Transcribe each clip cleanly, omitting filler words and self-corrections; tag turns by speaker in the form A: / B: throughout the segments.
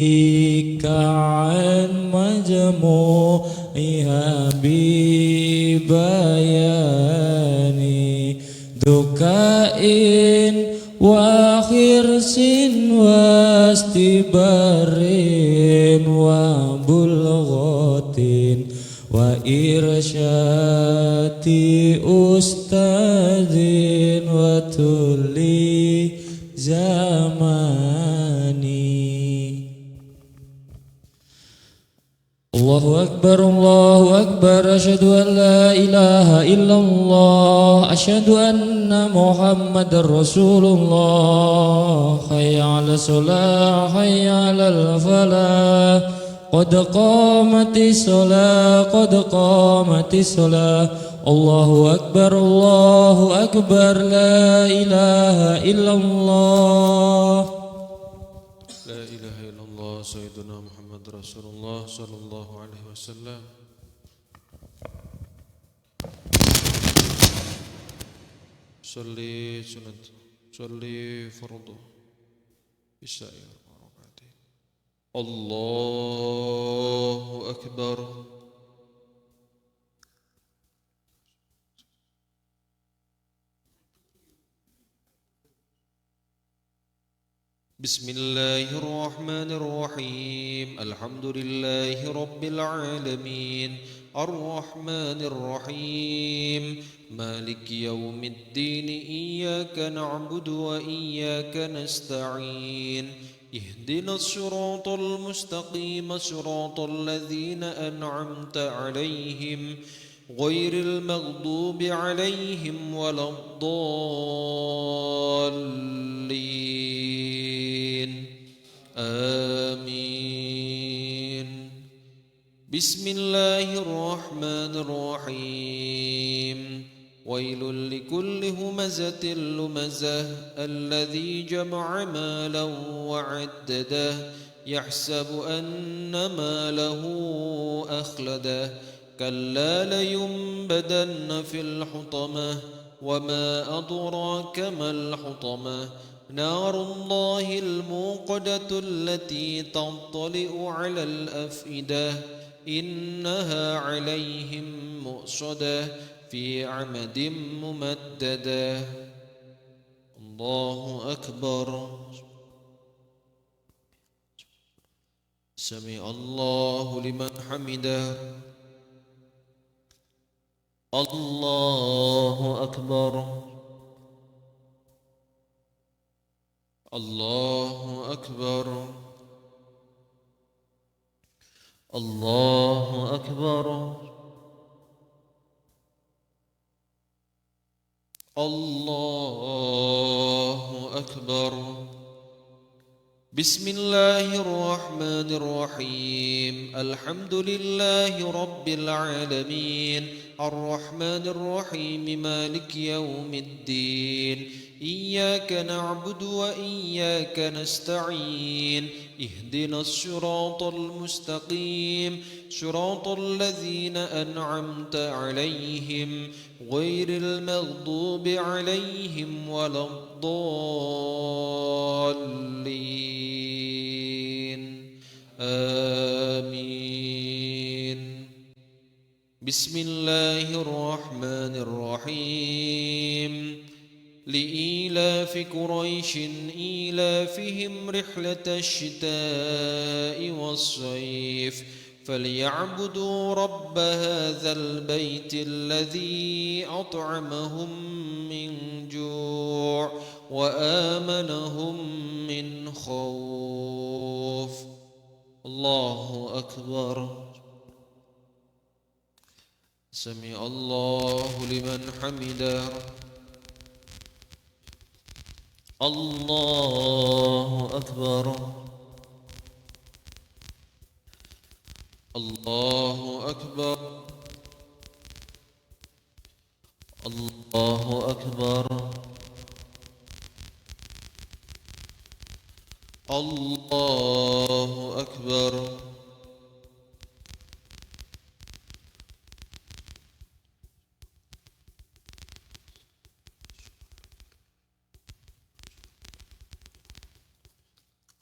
A: عن مجموعها ببيان دكاء وخرس واستبر وبلغة وإرشاد أستاذ وتلي زماني. الله أكبر أشهد أن لا إله إلا الله أشهد أن محمد رسول الله حي على الصلاة حي على الفلاح قد قامت الصلاة الله أكبر لا إله إلا الله.
B: لا إله إلا الله سيدنا محمد رسول الله صلى الله عليه وسلم. صلي سنة صلي فرض بسائر ركعتين. الله أكبر. بسم الله الرحمن الرحيم الحمد لله رب العالمين الرحمن الرحيم مالك يوم الدين إياك نعبد وإياك نستعين اهدنا الصراط المستقيم صراط الذين أنعمت عليهم غير المغضوب عليهم ولا الضالين آمين. بسم الله الرحمن الرحيم ويل لكل همزة لمزة الذي جمع مالا وعدده يحسب أن ماله أخلده كلا لينبذن في الحطمة وما أدراك ما الحطمة نار الله الموقدة التي تطلع على الأفئدة إنها عليهم مؤصدة في عمد ممددة. الله أكبر. سمع الله لمن حمده. الله أكبر. الله أكبر. الله أكبر. الله أكبر. بسم الله الرحمن الرحيم الحمد لله رب العالمين الرحمن الرحيم مالك يوم الدين إياك نعبد وإياك نستعين اهدنا الصراط المستقيم صراط الذين أنعمت عليهم غير المغضوب عليهم ولا الضالين آمين. بسم الله الرحمن الرحيم لإيلاف قريش إيلافهم رحلة الشتاء والصيف فليعبدوا رب هذا البيت الذي أطعمهم من جوع وآمنهم من خوف. الله أكبر. سمع الله لمن حمده. الله أكبر. الله أكبر. الله أكبر. الله أكبر.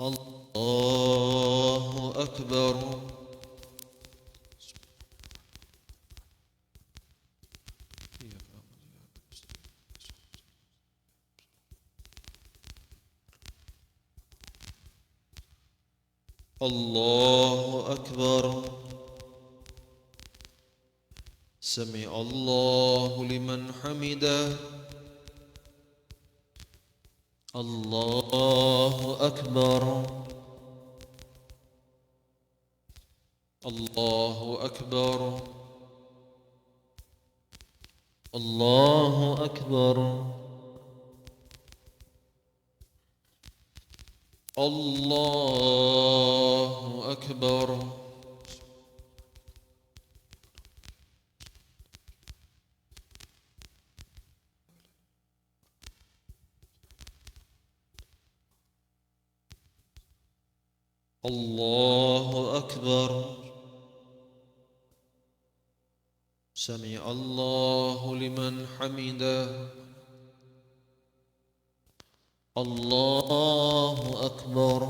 B: الله أكبر الله أكبر سمع الله لمن حمده الله أكبر الله أكبر الله أكبر الله أكبر الله أكبر سمع الله لمن حمده الله أكبر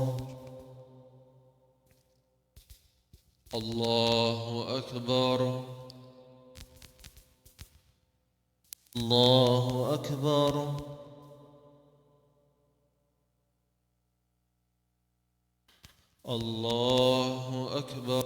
B: الله أكبر الله أكبر الله أكبر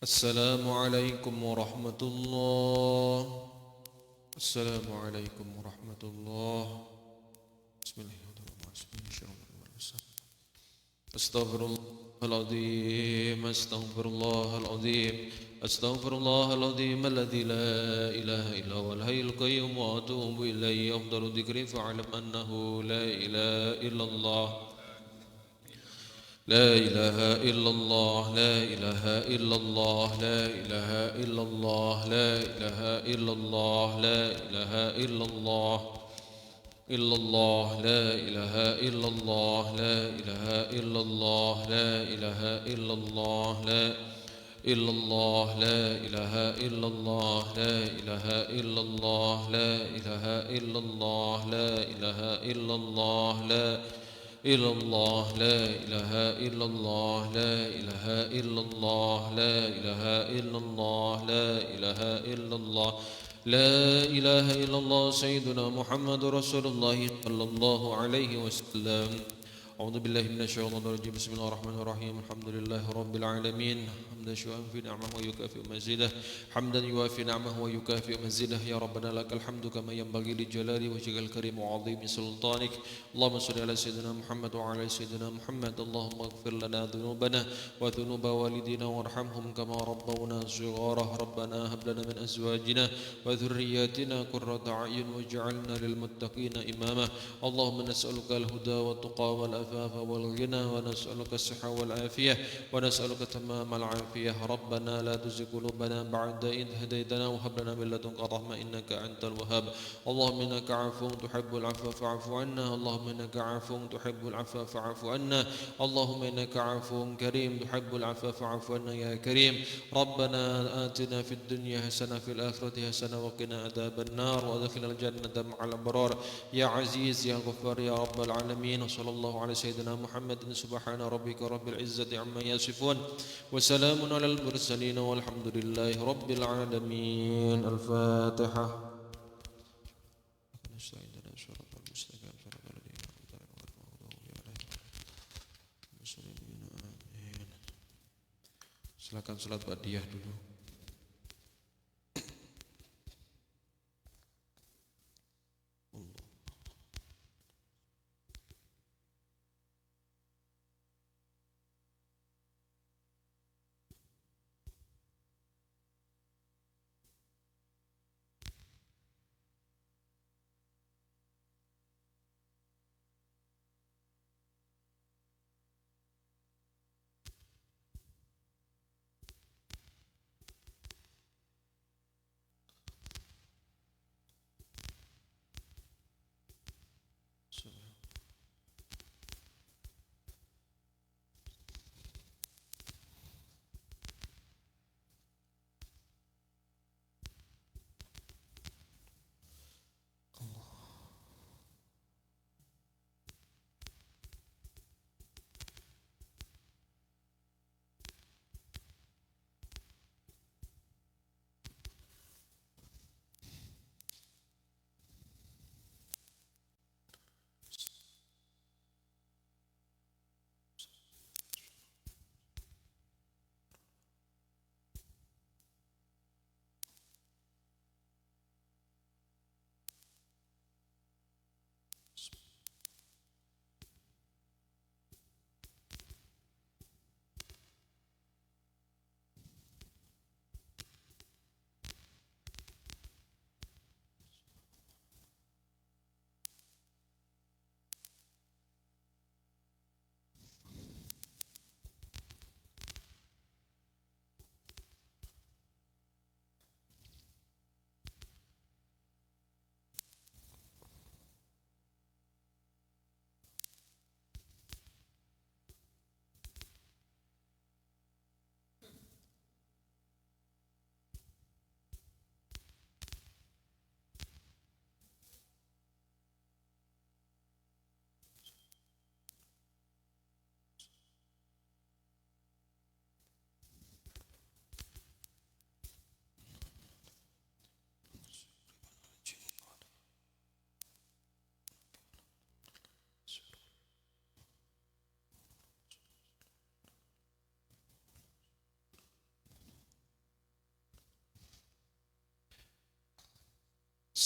B: السلام عليكم ورحمة الله السلام عليكم ورحمة الله بسم الله الرحمن الرحيم أستغفر الله العظيم أستغفر الله العظيم أستغفر الله العظيم الذي لا إله إلا هو الحي القيوم وأتوب إليه أفضل الذكر فاعلم أنه لا إله إلا الله لا إله إلا الله لا إله إلا الله لا إله إلا الله لا إله إلا الله لا إله إلا الله إلا الله لا إله إلا الله لا إله إلا الله لا إله إلا الله لا إلا الله لا إله إلا الله لا إله إلا الله لا إله إلا الله لا إله إلا الله لا إلا الله لا إله إلا الله لا إله إلا الله لا إله إلا الله لا إله إلا الله لا إله إلا الله سيدنا محمد رسول الله صلى الله عليه وسلم أعوذ بالله من الشيطان الرجيم بسم الله الرحمن الرحيم الحمد لله رب العالمين حمدا يوافي نعمه ويكافئ مزيده حمدا يوافي نعمه ويكافئ مزيده يا ربنا لك الحمد كما ينبغي لجلال وجهك الكريم وعظيم سلطانك اللهم صل على سيدنا محمد وعلى سيدنا محمد اللهم اغفر لنا ذنوبنا وذنوب والدينا وارحمهم كما ربونا صغارا ربنا هب لنا من أزواجنا وذرياتنا قرة أعين واجعلنا للمتقين إماما اللهم نسألك الهدى والتقى والعفاف والغنى ونسألك الصحة والعافية ونسألك تمام العافية ربنا لا تزغ قلوبنا بعد إذ هديتنا وهب لنا من لدنك رحمة إنك أنت الوهاب اللهم إنك عفو تحب العفو فاعف عنا اللهم إنك عفو تحب العفو فاعف عنا اللهم إنك عفو كريم تحب العفو فاعف عنا يا كريم ربنا آتنا في الدنيا حسنة في الآخرة حسنة وقنا عذاب النار وادخلنا الجنة مع الأبرار يا عزيز يا غفار يا رب العالمين وصلى الله على سيدنا محمد سبحان ربك رب العزة عما يصفون وسلام على المرسلين والحمد لله رب العالمين الفاتحة Silakan salat ba'diyah dulu.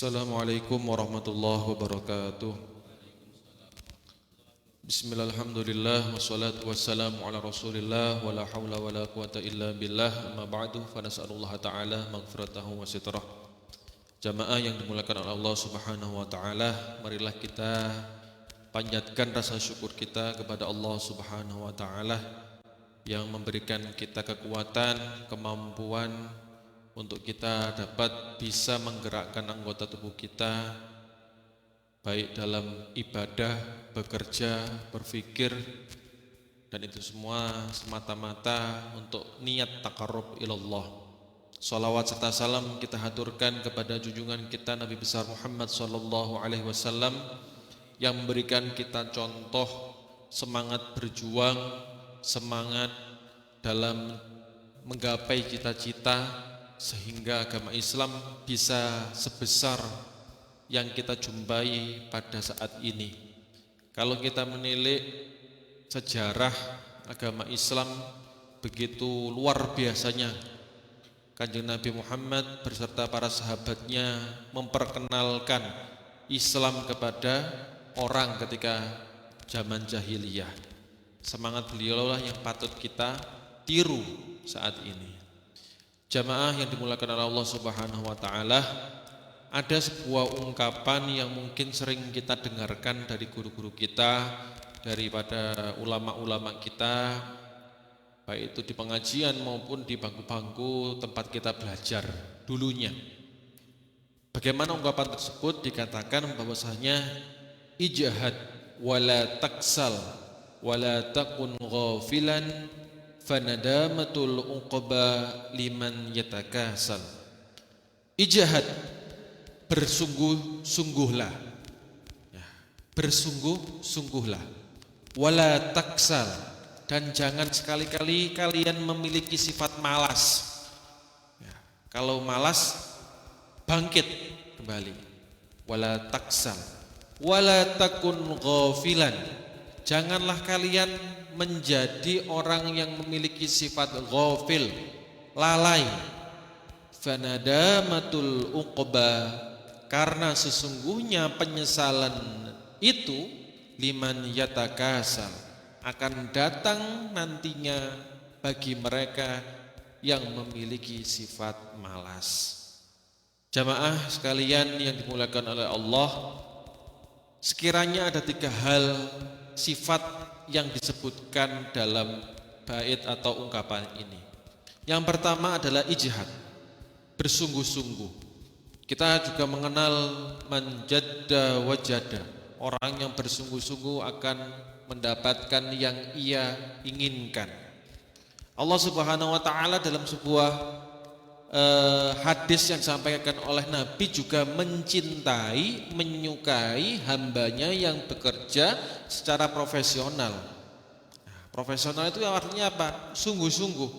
B: Assalamualaikum warahmatullahi wabarakatuh. Bismillah, alhamdulillah, wassalatu wassalamu ala rasulillah, wa la hawla wa la quwata illa billah, amma ba'du, fa nas'alullaha ta'ala maghfiratahu wa sitrah. Jamaah yang dimuliakan oleh Allah subhanahu wa ta'ala, marilah kita panjatkan rasa syukur kita kepada Allah subhanahu wa ta'ala yang memberikan kita kekuatan, kemampuan untuk kita dapat bisa menggerakkan anggota tubuh kita baik dalam ibadah, bekerja, berpikir, dan itu semua semata-mata untuk niat taqarrub ilallah. Salawat serta salam kita haturkan kepada junjungan kita Nabi besar Muhammad sallallahu alaihi wasallam yang memberikan kita contoh semangat berjuang, semangat dalam menggapai cita-cita sehingga agama Islam bisa sebesar yang kita jumpai pada saat ini. Kalau kita menilik sejarah agama Islam, begitu luar biasanya Kanjeng Nabi Muhammad beserta para sahabatnya memperkenalkan Islam kepada orang ketika zaman jahiliyah. Semangat beliau lah yang patut kita tiru saat ini. Jamaah yang dimuliakan oleh Allah subhanahu wa ta'ala, ada sebuah ungkapan yang mungkin sering kita dengarkan dari guru-guru kita, daripada ulama-ulama kita, baik itu di pengajian maupun di bangku-bangku tempat kita belajar dulunya. Bagaimana ungkapan tersebut? Dikatakan bahwasanya ijhad wala taksal wala takun ghafilan fanadamatul uqba liman yatakasal. Ijhad, bersungguh-sungguhlah ya, bersungguh-sungguhlah. Wala taksal, dan jangan sekali-kali kalian memiliki sifat malas ya, kalau malas bangkit kembali. Wala taksal wala takun ghafilan, janganlah kalian menjadi orang yang memiliki sifat ghafil, lalai. Fanadamatul uqba, karena sesungguhnya penyesalan itu liman yatakasal, akan datang nantinya bagi mereka yang memiliki sifat malas. Jamaah sekalian yang dimuliakan oleh Allah, sekiranya ada 3 hal sifat yang disebutkan dalam bait atau ungkapan ini. Yang pertama adalah ijhad, bersungguh-sungguh. Kita juga mengenal manjadda wajada, orang yang bersungguh-sungguh akan mendapatkan yang ia inginkan. Allah subhanahu wa ta'ala dalam sebuah hadis yang disampaikan oleh Nabi juga mencintai, menyukai hambanya yang bekerja secara profesional. Profesional itu artinya apa? Sungguh-sungguh.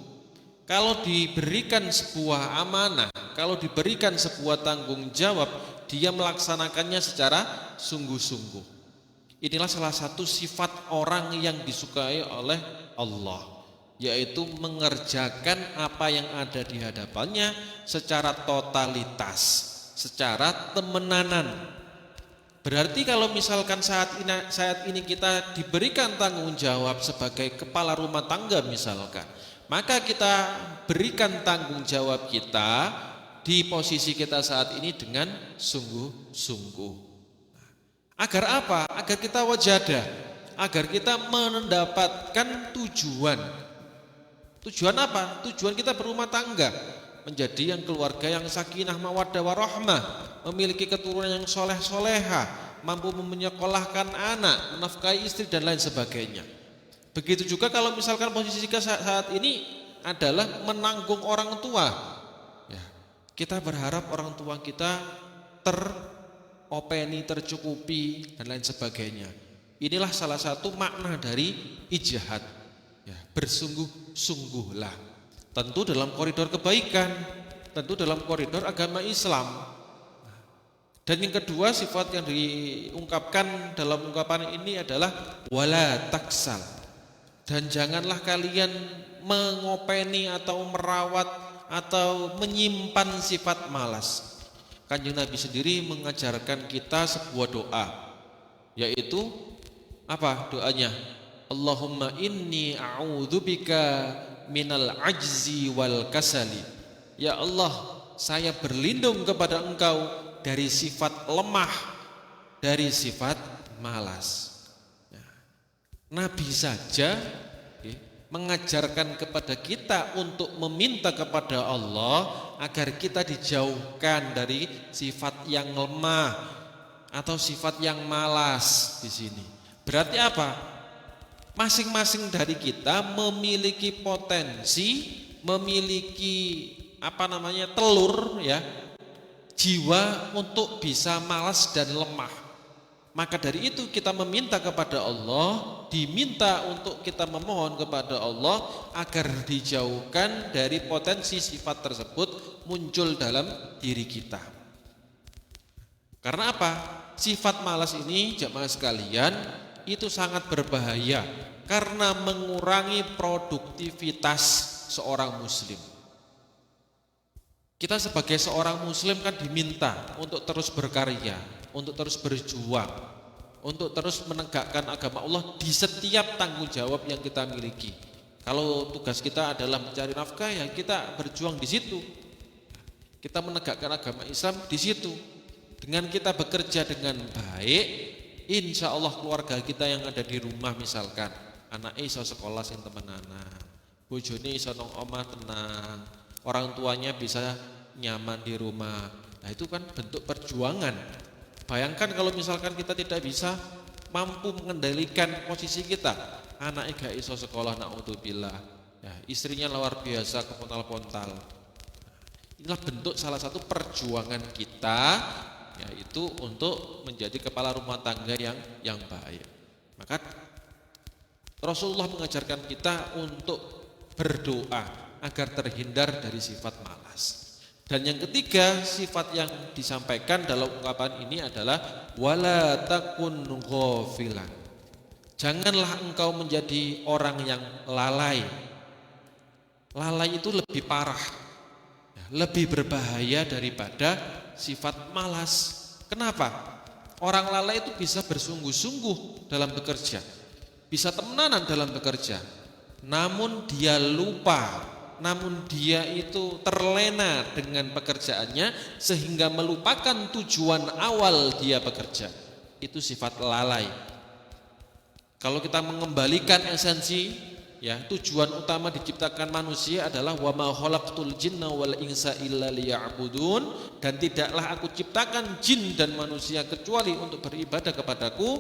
B: Kalau diberikan sebuah amanah, kalau diberikan sebuah tanggung jawab, dia melaksanakannya secara sungguh-sungguh. Inilah salah satu sifat orang yang disukai oleh Allah, yaitu mengerjakan apa yang ada di hadapannya secara totalitas, secara temenanan. Berarti kalau misalkan saat ini kita diberikan tanggung jawab sebagai kepala rumah tangga misalkan, maka kita berikan tanggung jawab kita di posisi kita saat ini dengan sungguh-sungguh. Agar apa? Agar kita wajadah, agar kita mendapatkan tujuan. Tujuan apa? Tujuan kita berumah tangga, menjadi yang keluarga yang sakinah mawaddah warahmah, memiliki keturunan yang soleh-soleha, mampu menyekolahkan anak, menafkahi istri dan lain sebagainya. Begitu juga kalau misalkan posisi kita saat ini adalah menanggung orang tua ya, kita berharap orang tua kita teropeni, tercukupi dan lain sebagainya. Inilah salah satu makna dari ijtihad ya, bersungguh-sungguhlah, tentu dalam koridor kebaikan, tentu dalam koridor agama Islam. Dan yang kedua sifat yang diungkapkan dalam ungkapan ini adalah wala taksal, dan janganlah kalian mengopeni atau merawat atau menyimpan sifat malas. Kanjeng Nabi sendiri mengajarkan kita sebuah doa, yaitu apa doanya? Allahumma inni a'udzubika minal ajzi wal kasali. Ya Allah, saya berlindung kepada Engkau dari sifat lemah, dari sifat malas. Nabi saja mengajarkan kepada kita untuk meminta kepada Allah agar kita dijauhkan dari sifat yang lemah atau sifat yang malas di sini. Berarti apa? Masing-masing dari kita memiliki potensi, memiliki telur ya, jiwa untuk bisa malas dan lemah. Maka dari itu kita meminta kepada Allah, diminta untuk kita memohon kepada Allah agar dijauhkan dari potensi sifat tersebut muncul dalam diri kita. Karena apa? Sifat malas ini jamaah sekalian itu sangat berbahaya karena mengurangi produktivitas seorang muslim. Kita sebagai seorang muslim kan diminta untuk terus berkarya, untuk terus berjuang, untuk terus menegakkan agama Allah di setiap tanggung jawab yang kita miliki. Kalau tugas kita adalah mencari nafkah, ya kita berjuang di situ. Kita menegakkan agama Islam di situ. Dengan kita bekerja dengan baik, insya Allah keluarga kita yang ada di rumah misalkan, anaknya iso sekolah sing temenanan, bojone iso nang omah tenang, orang tuanya bisa nyaman di rumah. Nah itu kan bentuk perjuangan. Bayangkan kalau misalkan kita tidak bisa mampu mengendalikan posisi kita, anaknya gak iso sekolah, na'udzubillah, ya, istrinya luar biasa kepontal-pontal. Inilah bentuk salah satu perjuangan kita, yaitu untuk menjadi kepala rumah tangga yang baik. Maka Rasulullah mengajarkan kita untuk berdoa agar terhindar dari sifat malas. Dan yang ketiga, sifat yang disampaikan dalam ungkapan ini adalah wala takun ghafilan. Janganlah engkau menjadi orang yang lalai. Lalai itu lebih parah, lebih berbahaya daripada sifat malas. Kenapa? Orang lalai itu bisa bersungguh-sungguh dalam bekerja, bisa temenanan dalam bekerja, namun dia lupa, namun dia itu terlena dengan pekerjaannya sehingga melupakan tujuan awal dia bekerja. Itu sifat lalai. Kalau kita mengembalikan esensi, ya, tujuan utama diciptakan manusia adalah wa ma khalaqtul jinna wal insa illa liya'budun, dan tidaklah aku ciptakan jin dan manusia kecuali untuk beribadah kepadaku.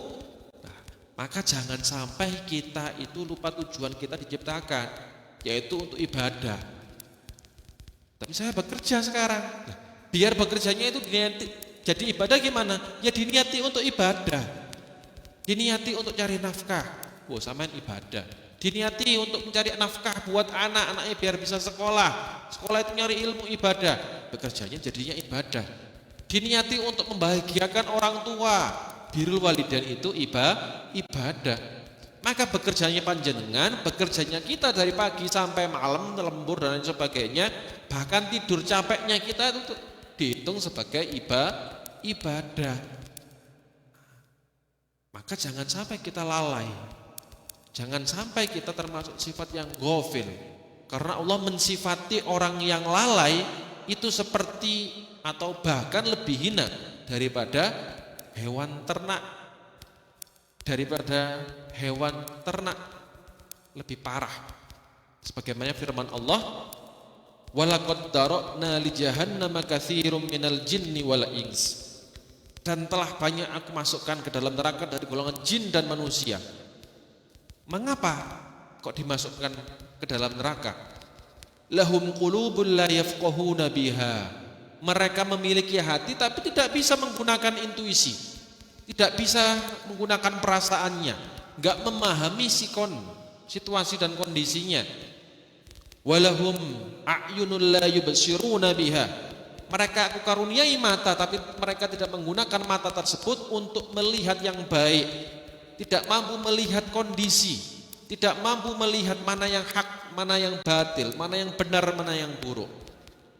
B: Nah, maka jangan sampai kita itu lupa tujuan kita diciptakan, yaitu untuk ibadah. Tapi saya bekerja sekarang. Nah, biar bekerjanya itu diniati, jadi ibadah gimana? Ya diniati untuk ibadah. Diniati untuk cari nafkah. Wah, samain ibadah. Diniati untuk mencari nafkah buat anak-anaknya biar bisa sekolah. Sekolah itu nyari ilmu ibadah. Bekerjanya jadinya ibadah. Diniati untuk membahagiakan orang tua. Birrul walidain itu ibadah. Maka bekerjanya panjenengan, bekerjanya kita dari pagi sampai malam, lembur dan lain sebagainya, bahkan tidur capeknya kita itu dihitung sebagai ibadah. Maka jangan sampai kita lalai. Jangan sampai kita termasuk sifat yang ghafil. Karena Allah mensifati orang yang lalai itu seperti atau bahkan lebih hina daripada hewan ternak. Lebih parah. Sebagaimana firman Allah, walaqad dara'na li jahannama katsirum minal jinni wal ins. Dan telah banyak aku masukkan ke dalam neraka dari golongan jin dan manusia. Mengapa kok dimasukkan ke dalam neraka? Lahum qulubun la yafqahuna biha. Mereka memiliki hati tapi tidak bisa menggunakan intuisi. Tidak bisa menggunakan perasaannya, enggak memahami situasi dan kondisinya. Walahum a'yunul la yubsiruna biha. Mereka aku karuniai mata tapi mereka tidak menggunakan mata tersebut untuk melihat yang baik. Tidak mampu melihat kondisi, tidak mampu melihat mana yang hak, mana yang batil, mana yang benar, mana yang buruk.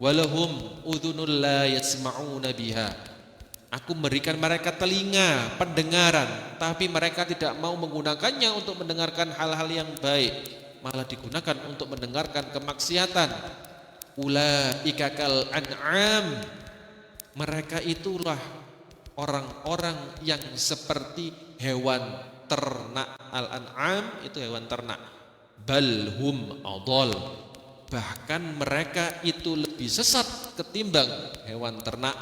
B: walahum udhunul la yasma'una biha. Aku memberikan mereka telinga, pendengaran, tapi mereka tidak mau menggunakannya untuk mendengarkan hal-hal yang baik, malah digunakan untuk mendengarkan kemaksiatan. Ulaika kal an'am, mereka itulah orang-orang yang seperti hewan ternak. Al-an'am itu hewan ternak. Balhum adol, bahkan mereka itu lebih sesat ketimbang hewan ternak.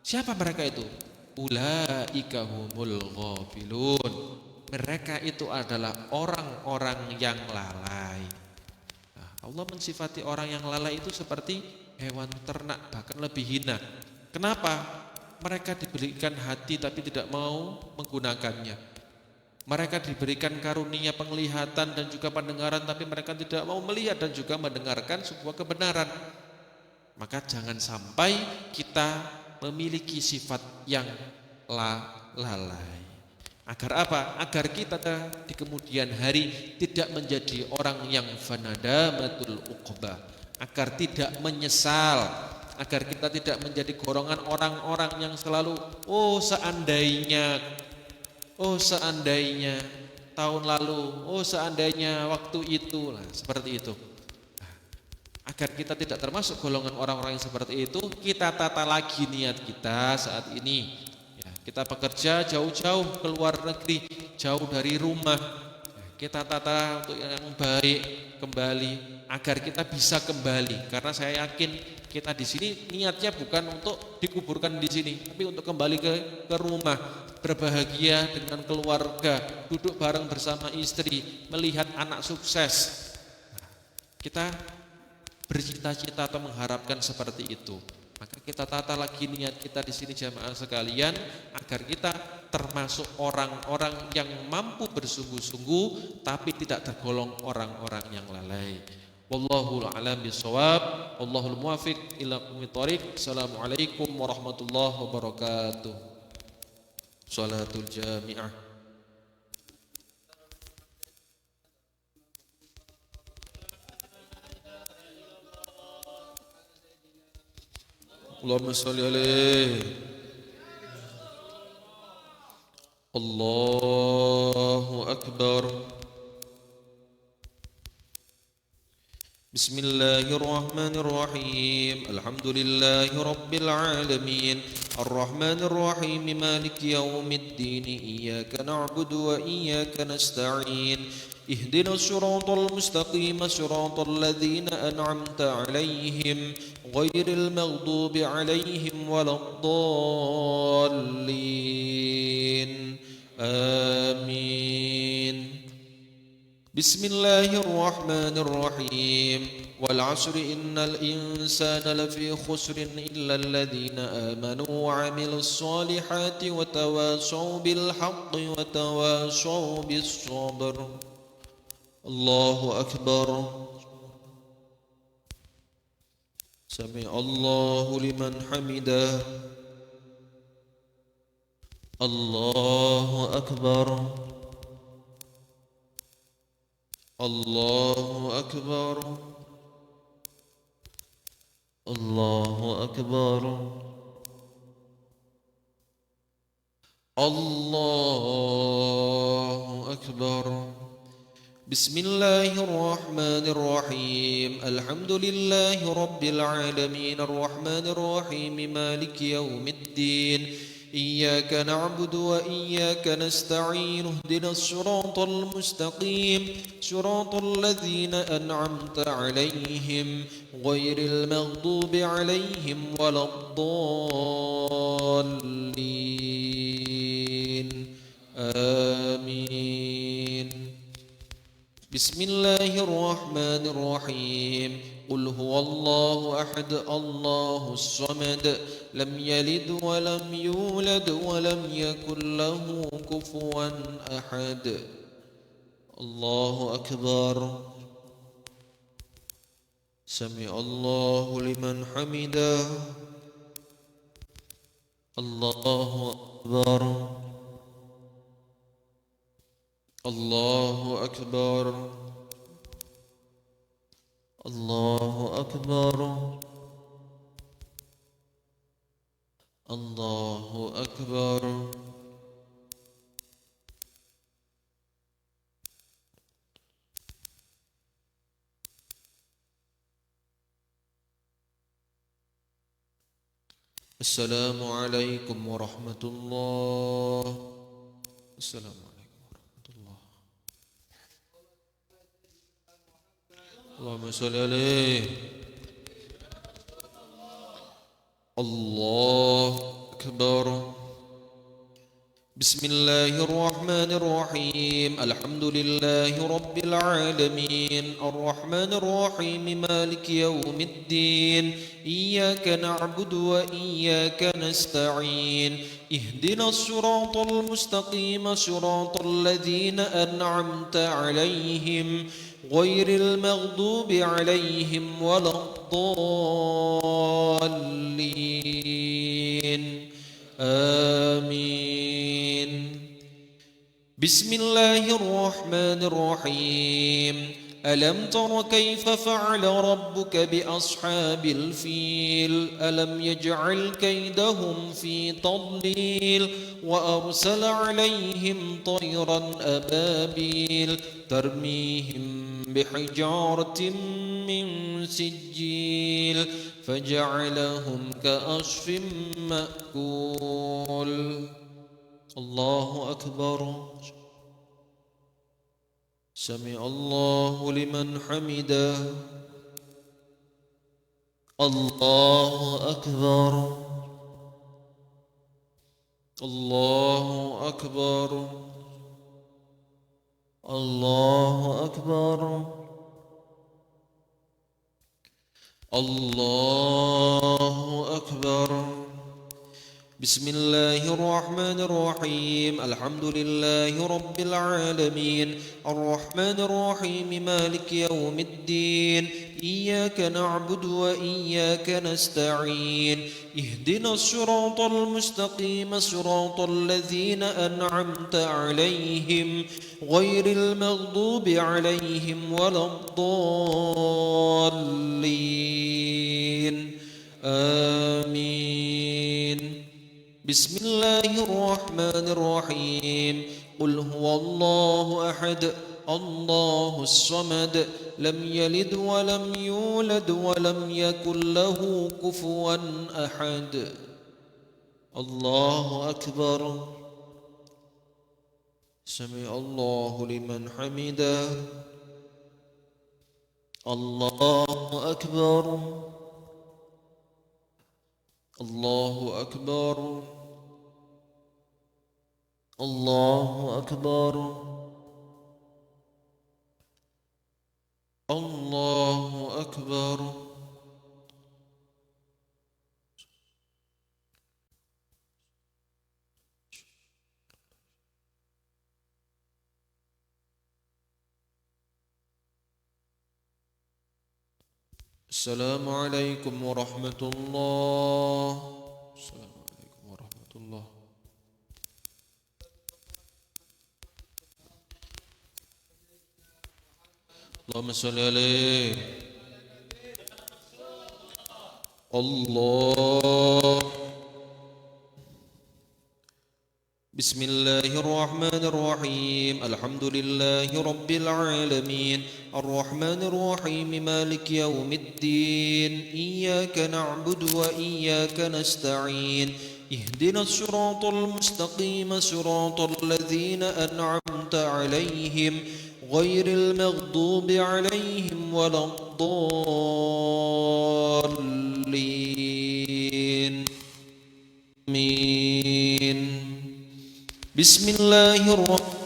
B: Siapa mereka itu? Ulaika humul ghafilun, mereka itu adalah orang-orang yang lalai. Nah, Allah mensifati orang yang lalai itu seperti hewan ternak, bahkan lebih hina. Kenapa? Mereka diberikan hati tapi tidak mau menggunakannya. Mereka diberikan karunia penglihatan dan juga pendengaran, tapi mereka tidak mau melihat dan juga mendengarkan sebuah kebenaran. Maka jangan sampai kita memiliki sifat yang lalai. Agar apa? Agar kita di kemudian hari tidak menjadi orang yang fanadamatul uqbah, agar tidak menyesal, agar kita tidak menjadi golongan orang-orang yang selalu seandainya tahun lalu, seandainya waktu itu, seperti itu. Agar kita tidak termasuk golongan orang-orang yang seperti itu, kita tata lagi niat kita saat ini. Ya, kita bekerja jauh-jauh ke luar negeri, jauh dari rumah. Ya, kita tata untuk yang baik kembali, agar kita bisa kembali. Karena saya yakin kita di sini niatnya bukan untuk dikuburkan di sini, tapi untuk kembali ke rumah, berbahagia dengan keluarga, duduk bareng bersama istri, melihat anak sukses. Kita bercita-cita atau mengharapkan seperti itu. Maka kita tata lagi niat kita di sini jamaah sekalian, agar kita termasuk orang-orang yang mampu bersungguh-sungguh tapi tidak tergolong orang-orang yang lalai. Wallahu a'lam bishawab, wallahul muwaffiq ila aqwamit thoriq. Assalamualaikum warahmatullahi wabarakatuh. Shalatul jami'ah. Allahumma shalli alaihi. Allahu akbar. Bismillahirrahmanirrahim. Alhamdulillahi rabbil alamin. Arrahmanir rahim. Maliki yaumiddin. Iyyaka na'budu wa iyyaka nasta'in. Ihdinas siratal mustaqim, siratal ladzina an'amta 'alaihim ghairil maghdubi 'alaihim waladdallin. Amin. Bismillahirrahmanirrahim. Wal 'asri innal insana lafi khusrin illa alladhina amanu wa 'amilus solihati wa tawasaw bil haqqi wa tawasaw bis sabr. Allahu akbar. Sami Allahu liman hamidah. Allahu akbar. Allahu akbar. Allahu akbar. Allahu akbar. Bismillahirrahmanirrahim. Alhamdulillahi rabbil alamin. Arrahmanirrahim. Maliki yaumiddin. إياك نعبد وإياك نستعين اهدنا الصراط المستقيم صراط الذين أنعمت عليهم غير المغضوب عليهم ولا الضالين آمين. بسم الله الرحمن الرحيم. قل هو الله أحد الله الصمد لم يلد ولم يولد ولم يكن له كفوا أحد. الله أكبر. سمع الله لمن حمده. الله أكبر. الله أكبر. الله أكبر. الله أكبر. السلام عليكم ورحمة الله. السلام عليكم ورحمة الله. اللهم صل عليه. الله أكبر. بسم الله الرحمن الرحيم. الحمد لله رب العالمين الرحمن الرحيم مالك يوم الدين إياك نعبد وإياك نستعين اهدنا الصراط المستقيم صراط الذين أنعمت عليهم غير المغضوب عليهم ولا الضالين آمين. بسم الله الرحمن الرحيم. ألم تر كيف فعل ربك بأصحاب الفيل ألم يجعل كيدهم في تضليل وأرسل عليهم طيرا أبابيل ترميهم بحجارة من سجيل فجعلهم كعصف مأكول. الله أكبر. سمع الله لمن حمده. الله أكبر. الله أكبر. الله أكبر. الله أكبر. بسم الله الرحمن الرحيم. الحمد لله رب العالمين الرحمن الرحيم مالك يوم الدين إياك نعبد وإياك نستعين اهدنا الصراط المستقيم صراط الذين أنعمت عليهم غير المغضوب عليهم ولا الضالين آمين. بسم الله الرحمن الرحيم. قل هو الله أحد الله الصمد لم يلد ولم يولد ولم يكن له كفوا أحد. الله أكبر. سمع الله لمن حمده. الله أكبر. الله أكبر. الله أكبر. الله أكبر. السلام عليكم ورحمة الله. السلام عليكم ورحمة الله. اللهم صل عليه. الله. بسم الله الرحمن الرحيم. الحمد لله رب العالمين الرحمن الرحيم مالك يوم الدين إياك نعبد وإياك نستعين اهدنا الصراط المستقيم صراط الذين أنعمت عليهم غير المغضوب عليهم ولا الضالين آمين. بسم الله الرحمن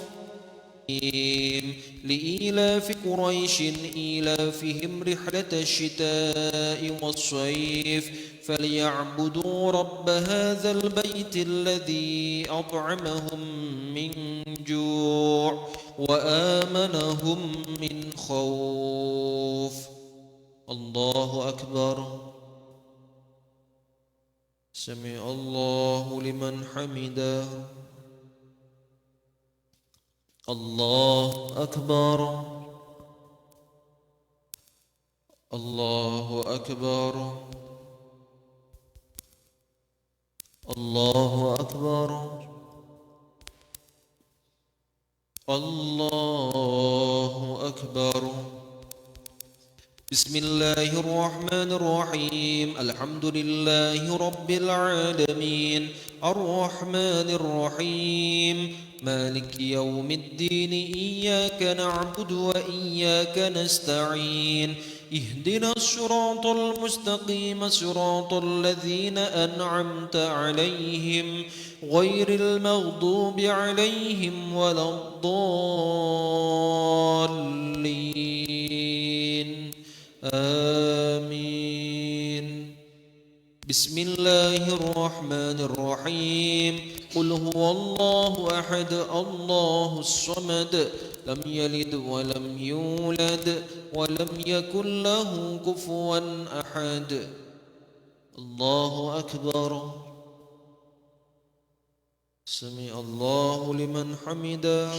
B: الرحيم. لإيلاف قريش إيلافهم رحلة الشتاء والصيف فليعبدوا رب هذا البيت الذي أطعمهم من جوع وآمنهم من خوف. الله أكبر. سمع الله لمن حمده. الله أكبر. الله أكبر. الله أكبر الله أكبر. بسم الله الرحمن الرحيم. الحمد لله رب العالمين الرحمن الرحيم مالك يوم الدين إياك نعبد وإياك نستعين اهدنا الصراط المستقيم صراط الذين أنعمت عليهم غير المغضوب عليهم ولا الضالين آمين. بسم الله الرحمن الرحيم. قل هو الله أحد الله الصمد لم يلد ولم يولد ولم يكن له كفوا أحد. الله أكبر. سمع الله لمن حمده.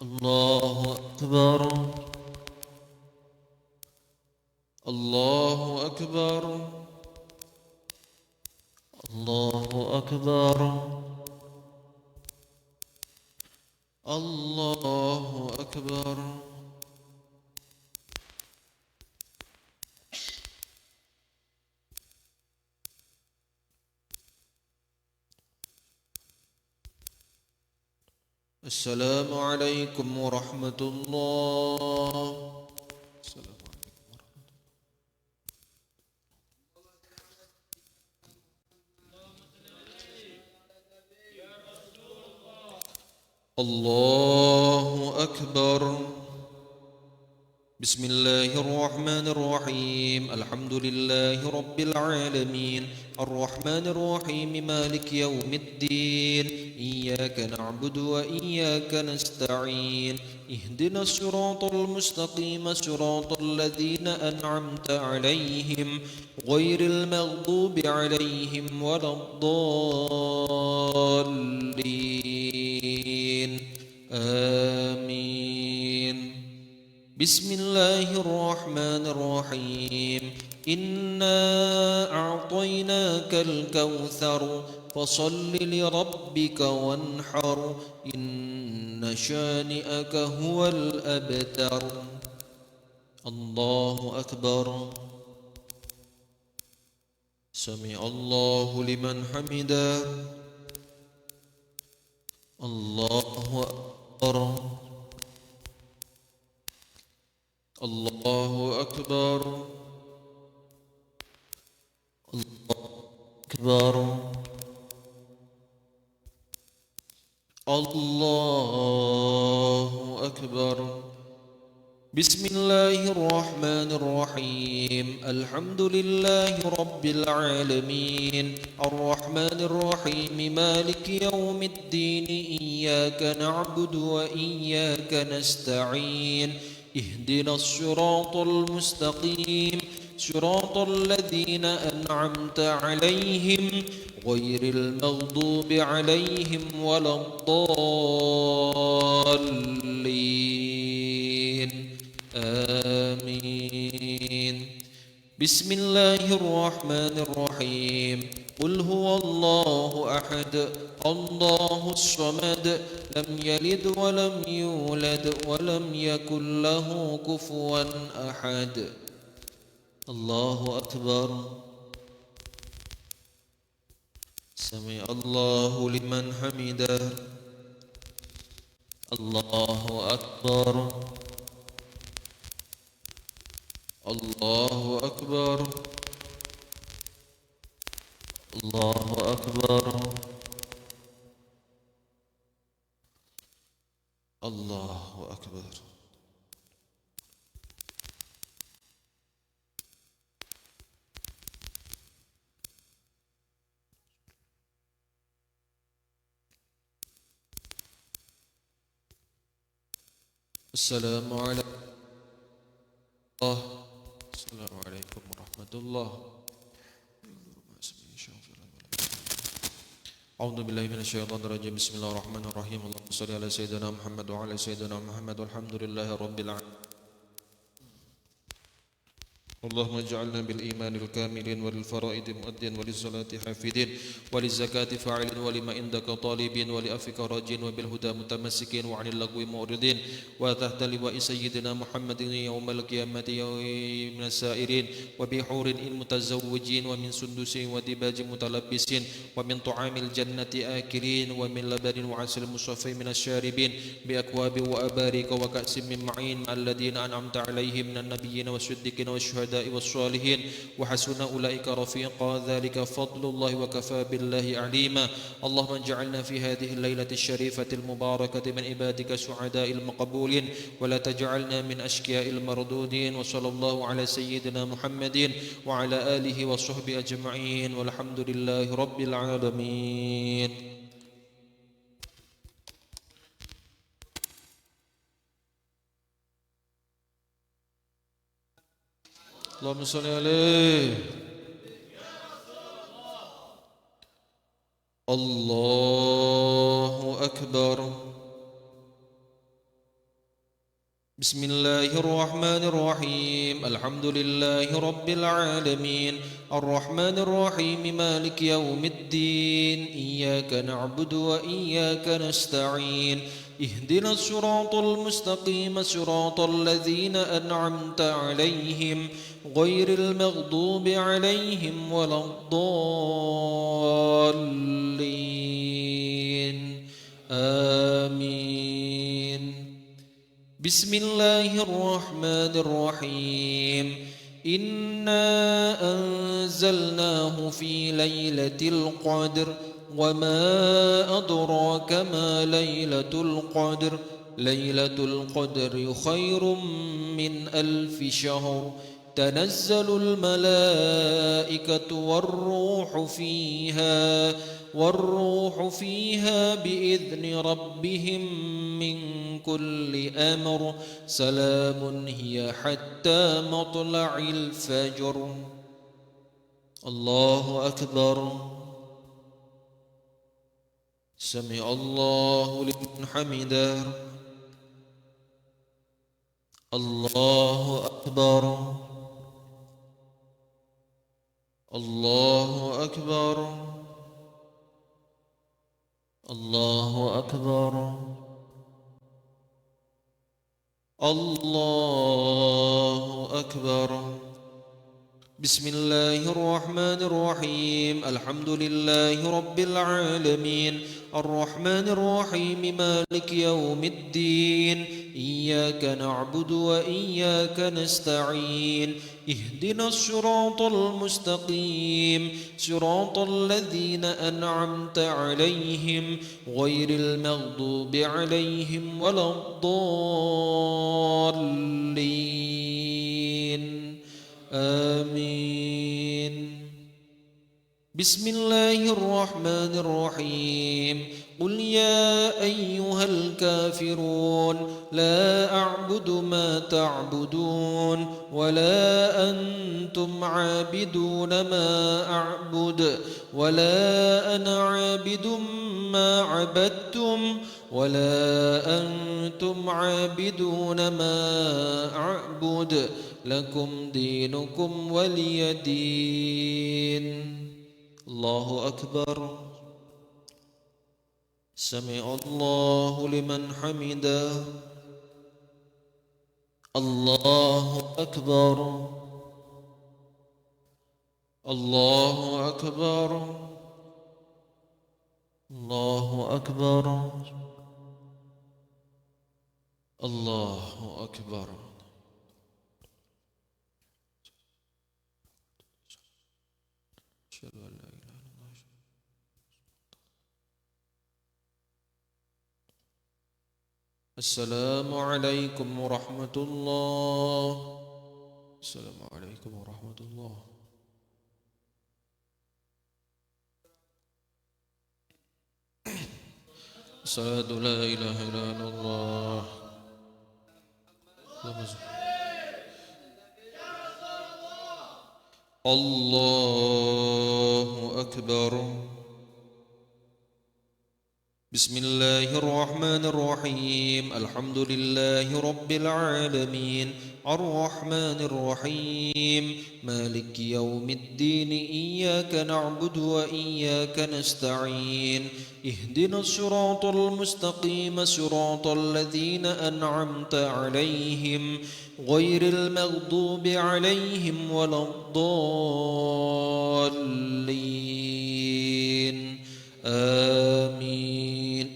B: الله أكبر الله أكبر الله أكبر الله أكبر. السلام عليكم ورحمة الله. السلام عليكم ورحمة الله. الله أكبر. بسم الله الرحمن الرحيم. الحمد لله رب العالمين الرحمن الرحيم مالك يوم الدين إياك نعبد وإياك نستعين اهدنا الصراط المستقيم صراط الذين أنعمت عليهم غير المغضوب عليهم ولا الضالين آمين. بسم الله الرحمن الرحيم. إنا أعطيناك الكوثر فصل لربك وانحر إن شانئك هو الأبتر. الله أكبر. سمع الله لمن حمده. الله أكبر الله أكبر الله أكبر الله أكبر. بسم الله الرحمن الرحيم. الحمد لله رب العالمين الرحمن الرحيم مالك يوم الدين إياك نعبد وإياك نستعين اهدنا الصراط المستقيم صراط الذين أنعمت عليهم غير المغضوب عليهم ولا الضالين آمين. بسم الله الرحمن الرحيم. قل هو الله أحد الله الصمد لم يلد ولم يولد ولم يكن له كفوا أحد. الله أكبر. سمع الله لمن حمده. الله أكبر الله أكبر الله أكبر الله أكبر. السلام عليكم السلام عليكم ورحمة الله. أعوذ بالله من الشيطان الرجيم. بسم الله الرحمن الرحيم. اللهم صل على سيدنا محمد وعلى سيدنا محمد والحمد لله رب العالمين اللهم اجعلنا بالإيمان الكاملين وللفرائض مؤدين وللصلاة حافظين وللزكاة فاعلين ولما عندك طالبين ولأفك راجين وبالهدى متمسكين وعن اللغو معرضين وتحت لواء سيدنا محمد يوم القيامة من السائرين وبحور متزوجين ومن سندس ودباج متلبسين ومن طعام الجنة آكلين ومن لبن وعسل مصفى من الشاربين بأكواب وأباريك وكأس من معين مع الذين أنعمت عليهم من النبيين والصديقين والشهداء والصالحين وحسن أولئك رفيقا ذلك فضل الله وكفى بالله عليما اللهم اجعلنا في هذه الليلة الشريفة المباركة من عبادك السعداء المقبولين ولا تجعلنا من أشقياء المردودين وصلى الله على سيدنا محمد وعلى آله وصحبه أجمعين والحمد لله رب العالمين. اللهم صل عليه. الله أكبر. بسم الله الرحمن الرحيم الحمد لله رب العالمين الرحمن الرحيم مالك يوم الدين إياك نعبد وإياك نستعين اهدنا الصراط المستقيم صراط الذين أنعمت عليهم غير المغضوب عليهم ولا الضالين آمين. بسم الله الرحمن الرحيم إنا أنزلناه في ليلة القدر وما أدراك ما ليلة القدر ليلة القدر خير من 1000 شهر تنزل الملائكة والروح فيها بإذن ربهم من كل أمر سلام هي حتى مطلع الفجر. الله أكبر. سمع الله لمن حمده. الله أكبر. الله أكبر. الله أكبر. الله أكبر. بسم الله الرحمن الرحيم الحمد لله رب العالمين الرحمن الرحيم مالك يوم الدين إياك نعبد وإياك نستعين اهدنا الصراط المستقيم صراط الذين أنعمت عليهم غير المغضوب عليهم ولا الضالين آمين. بسم الله الرحمن الرحيم قل يا أيها الكافرون لا أعبد ما تعبدون ولا أنتم عابدون ما أعبد ولا أنا عابد ما عبدتم ولا أنتم عابدون ما أعبد لكم دينكم ولي دين. الله أكبر. سمع الله لمن حمده. الله أكبر. الله أكبر. الله أكبر. الله أكبر. أشهد أن لا إله إلا الله. السلام عليكم ورحمة الله. السلام عليكم ورحمة الله. أشهد أن لا إله إلا الله. الله أكبر. بسم الله الرحمن الرحيم الحمد لله رب العالمين الرحمن الرحيم مالك يوم الدين إياك نعبد وإياك نستعين اهدنا الصراط المستقيم صراط الذين أنعمت عليهم غير المغضوب عليهم ولا الضالين آمين.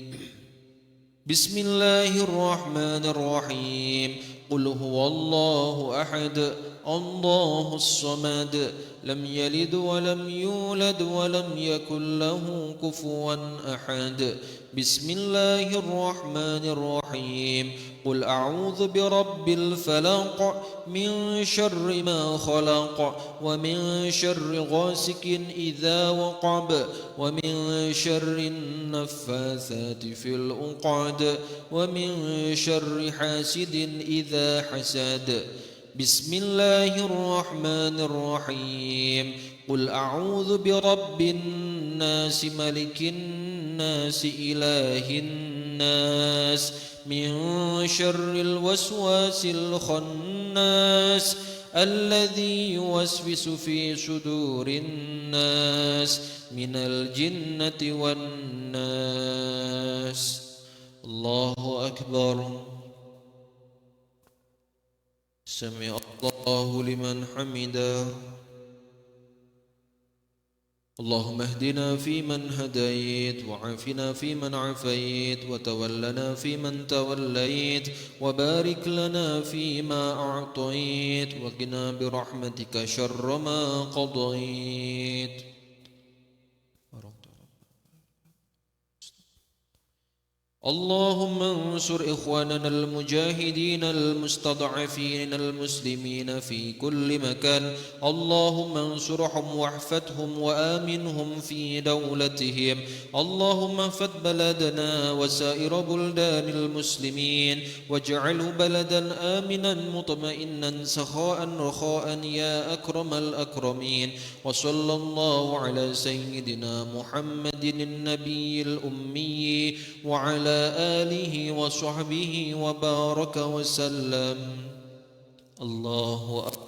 B: بسم الله الرحمن الرحيم قل هو الله أحد الله الصمد لم يلد ولم يولد ولم يكن له كفوا أحد. بسم الله الرحمن الرحيم قل أعوذ برب الفلق من شر ما خلق ومن شر غاسق إذا وقب ومن شر النفاثات في العقد ومن شر حاسد إذا حسد. بسم الله الرحمن الرحيم قل أعوذ برب الناس ملك الناس إله الناس من شر الوسواس الخناس الذي يوسوس في صدور الناس من الجنة والناس. الله أكبر. سمع الله لمن حمده. اللهم اهدنا فيمن هديت وعافنا فيمن عافيت وتولنا فيمن توليت وبارك لنا فيما أعطيت وقنا برحمتك شر ما قضيت. اللهم انصر إخواننا المجاهدين المستضعفين المسلمين في كل مكان. اللهم انصرهم واحفظهم وآمنهم في دولتهم. اللهم احفظ بلدنا وسائر بلدان المسلمين واجعله بلدا آمنا مطمئنا سخاء رخاء يا أكرم الأكرمين. وصلى الله على سيدنا محمد النبي الأمي وعلى آله وصحبه وبارك وسلم. الله أكبر.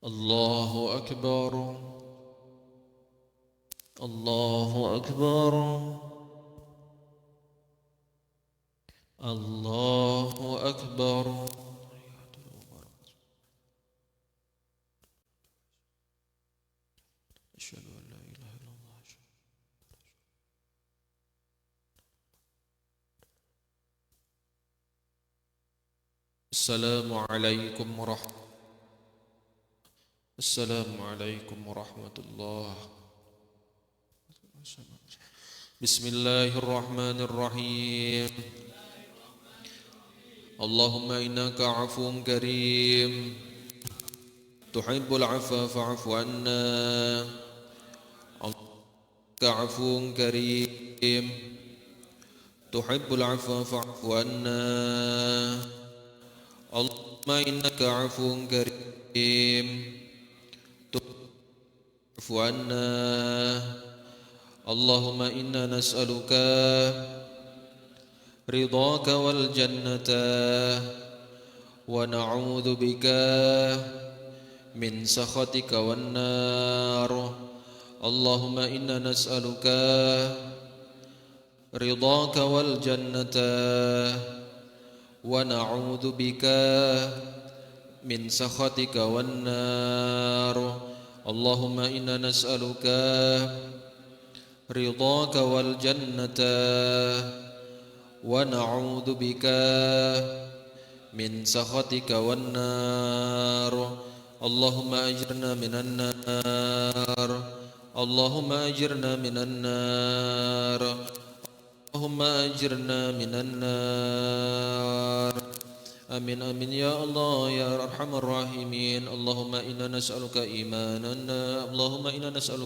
B: الله أكبر. الله أكبر. الله أكبر. أشهد أن لا إله إلا الله. السلام عليكم ورحمة الله. بسم الله الرحمن الرحيم. اللهم إنك عفو كريم تحب العفو فاعف عنا. إنك عفو كريم تحب العفو فاعف عنا. اللهم إنك عفو كريم تعف عنا. اللهم إنا نسألك رضاك والجنة ونعوذ بك من سخطك والنار. اللهم إنا نسألك رضاك والجنة ونعوذ بك من سخطك والنار. اللهم إنا نسألك رضاك والجنة ونعوذ بك من سخطك والنار. اللهم أجرنا من النار. اللهم أجرنا من النار. اللهم أجرنا من النار. آمين آمين يا الله يا أرحم الراحمين. اللهم إنا نسألك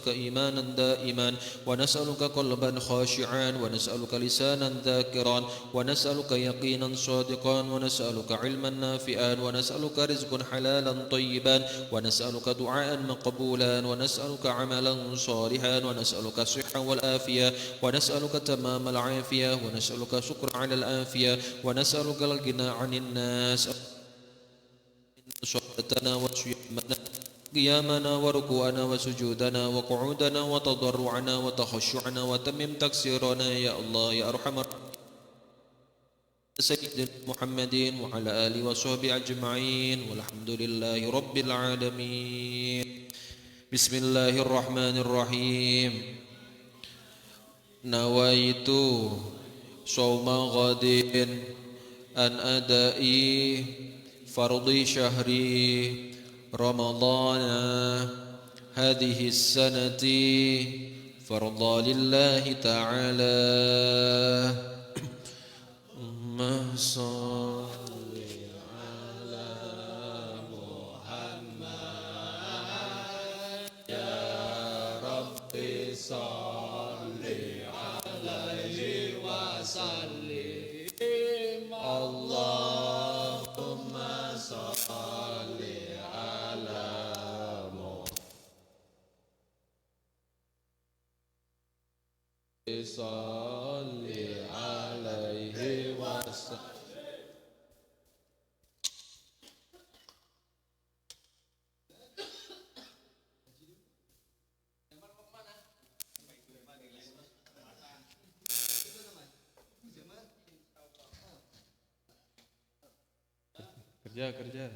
B: إيمانا دائما، ونسألك قلبا خاشعا، ونسألك لسانا ذاكرا، ونسألك يقينا صادقا، ونسألك علما نافعا، ونسألك رزقا حلالا طيبا، ونسألك دعاء مقبولا، ونسألك عملا صالحا، ونسألك الصحة والعافية، ونسألك تمام العافية، ونسألك شكر على العافية، ونسألك الغنى عن الناس. صلاتنا وصيامنا قيامنا وركوعنا وسجودنا وقعودنا وتضرعنا وتخشعنا وتمم تقصيرنا يا الله يا أرحم سيدنا محمد وعلى آله وصحبه أجمعين، والحمد لله رب العالمين. بسم الله الرحمن الرحيم. نويت صوم غد أن أدائي فرض شهر رمضان هذه السنة فرضا لله تعالى. اللهم صل على محمد يا رب صل عليه وسلم. اللهم صل على محمد صل عليه وسلم. Kerja.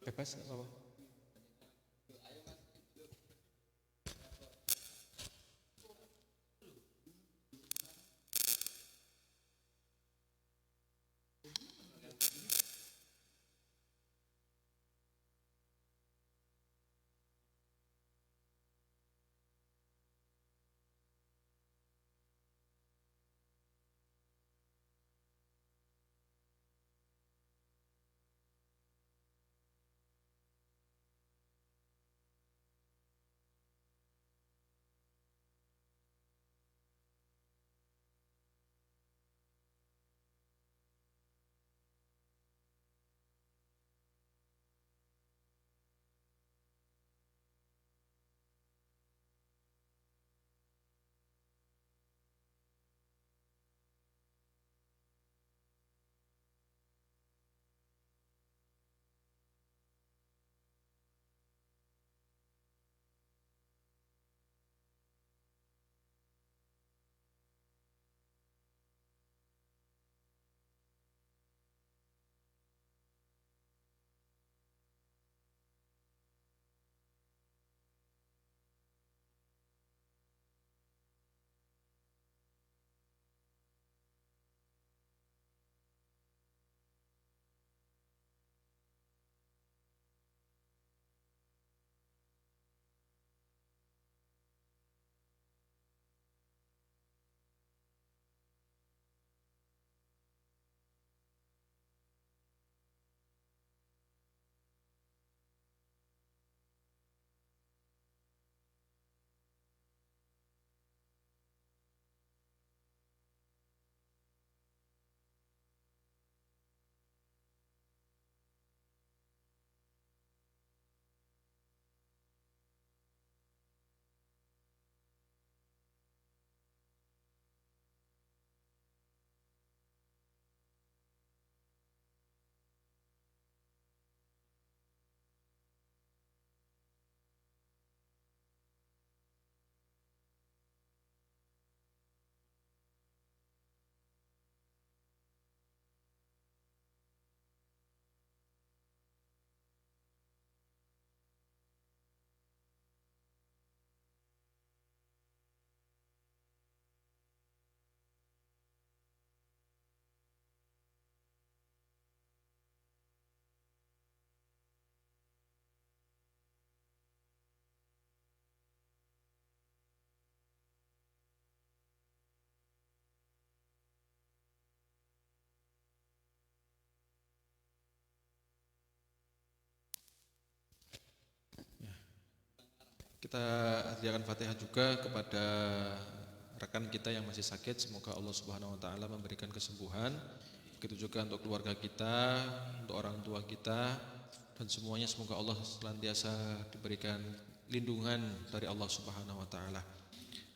B: Bebas apa? Kita hadiahkan Fatihah juga kepada rekan kita yang masih sakit. Semoga Allah Subhanahu wa taala memberikan kesembuhan. Begitu juga untuk keluarga kita, untuk orang tua kita, dan semuanya semoga Allah senantiasa diberikan lindungan dari Allah Subhanahu wa taala.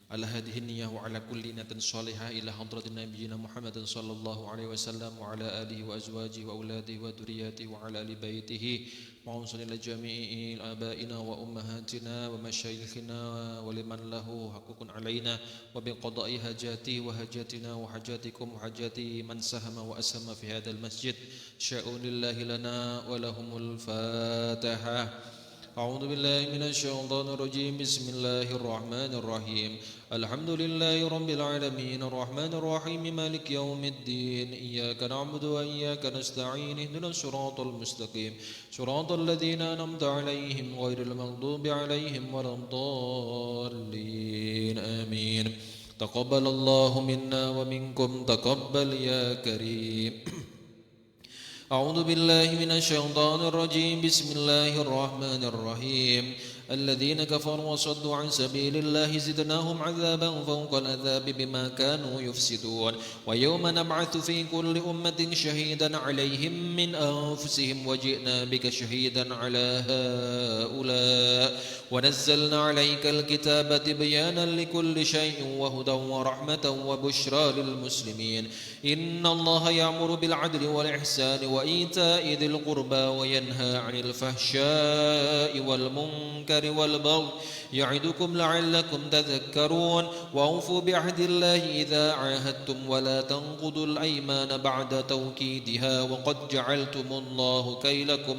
B: Ala hadhihi niyyah wa ala kulli niyatin shalihah ila hadratin nabiyyina Muhammadin sallallahu alaihi wasallam wa ala alihi wa azwajihi wa auladihi wa dzurriyyatihi wa ala ali baitihi wa unsur ila jami'i abaina wa ummahatina wa masyayikhina wa liman lahu haqqun alaina wa bi qada'i hajati wa hajatina wa hajatikum wa hajati man sahama wa asama fi hadzal masjid sya'unillahi lana wa lahumul fatihah. أعوذ بالله من الشيطان الرجيم بسم الله الرحمن الرحيم الحمد لله رب العالمين الرحمن الرحيم مالك يوم الدين إياك نعبد وإياك نستعين اهدنا الصراط المستقيم صراط الذين أنعمت عليهم غير المغضوب عليهم ولا الضالين آمين تقبل الله منا ومنكم تقبل يا كريم أعوذ بالله من الشيطان الرجيم بسم الله الرحمن الرحيم الذين كفروا وصدوا عن سبيل الله زدناهم عذابا فوق العذاب بما كانوا يفسدون ويوم نبعث في كل أمة شهيدا عليهم من أنفسهم وجئنا بك شهيدا على هؤلاء ونزلنا عليك الكتاب بيانا لكل شيء وهدى ورحمة وبشرى للمسلمين إن الله يأمر بالعدل والإحسان وإيتاء ذي القربى وينهى عن الفحشاء والمنكر والبغي يعدكم لعلكم تذكرون وأوفوا بعهد الله إذا عاهدتم ولا تنقضوا الأيمان بعد توكيدها وقد جعلتم الله كيلكم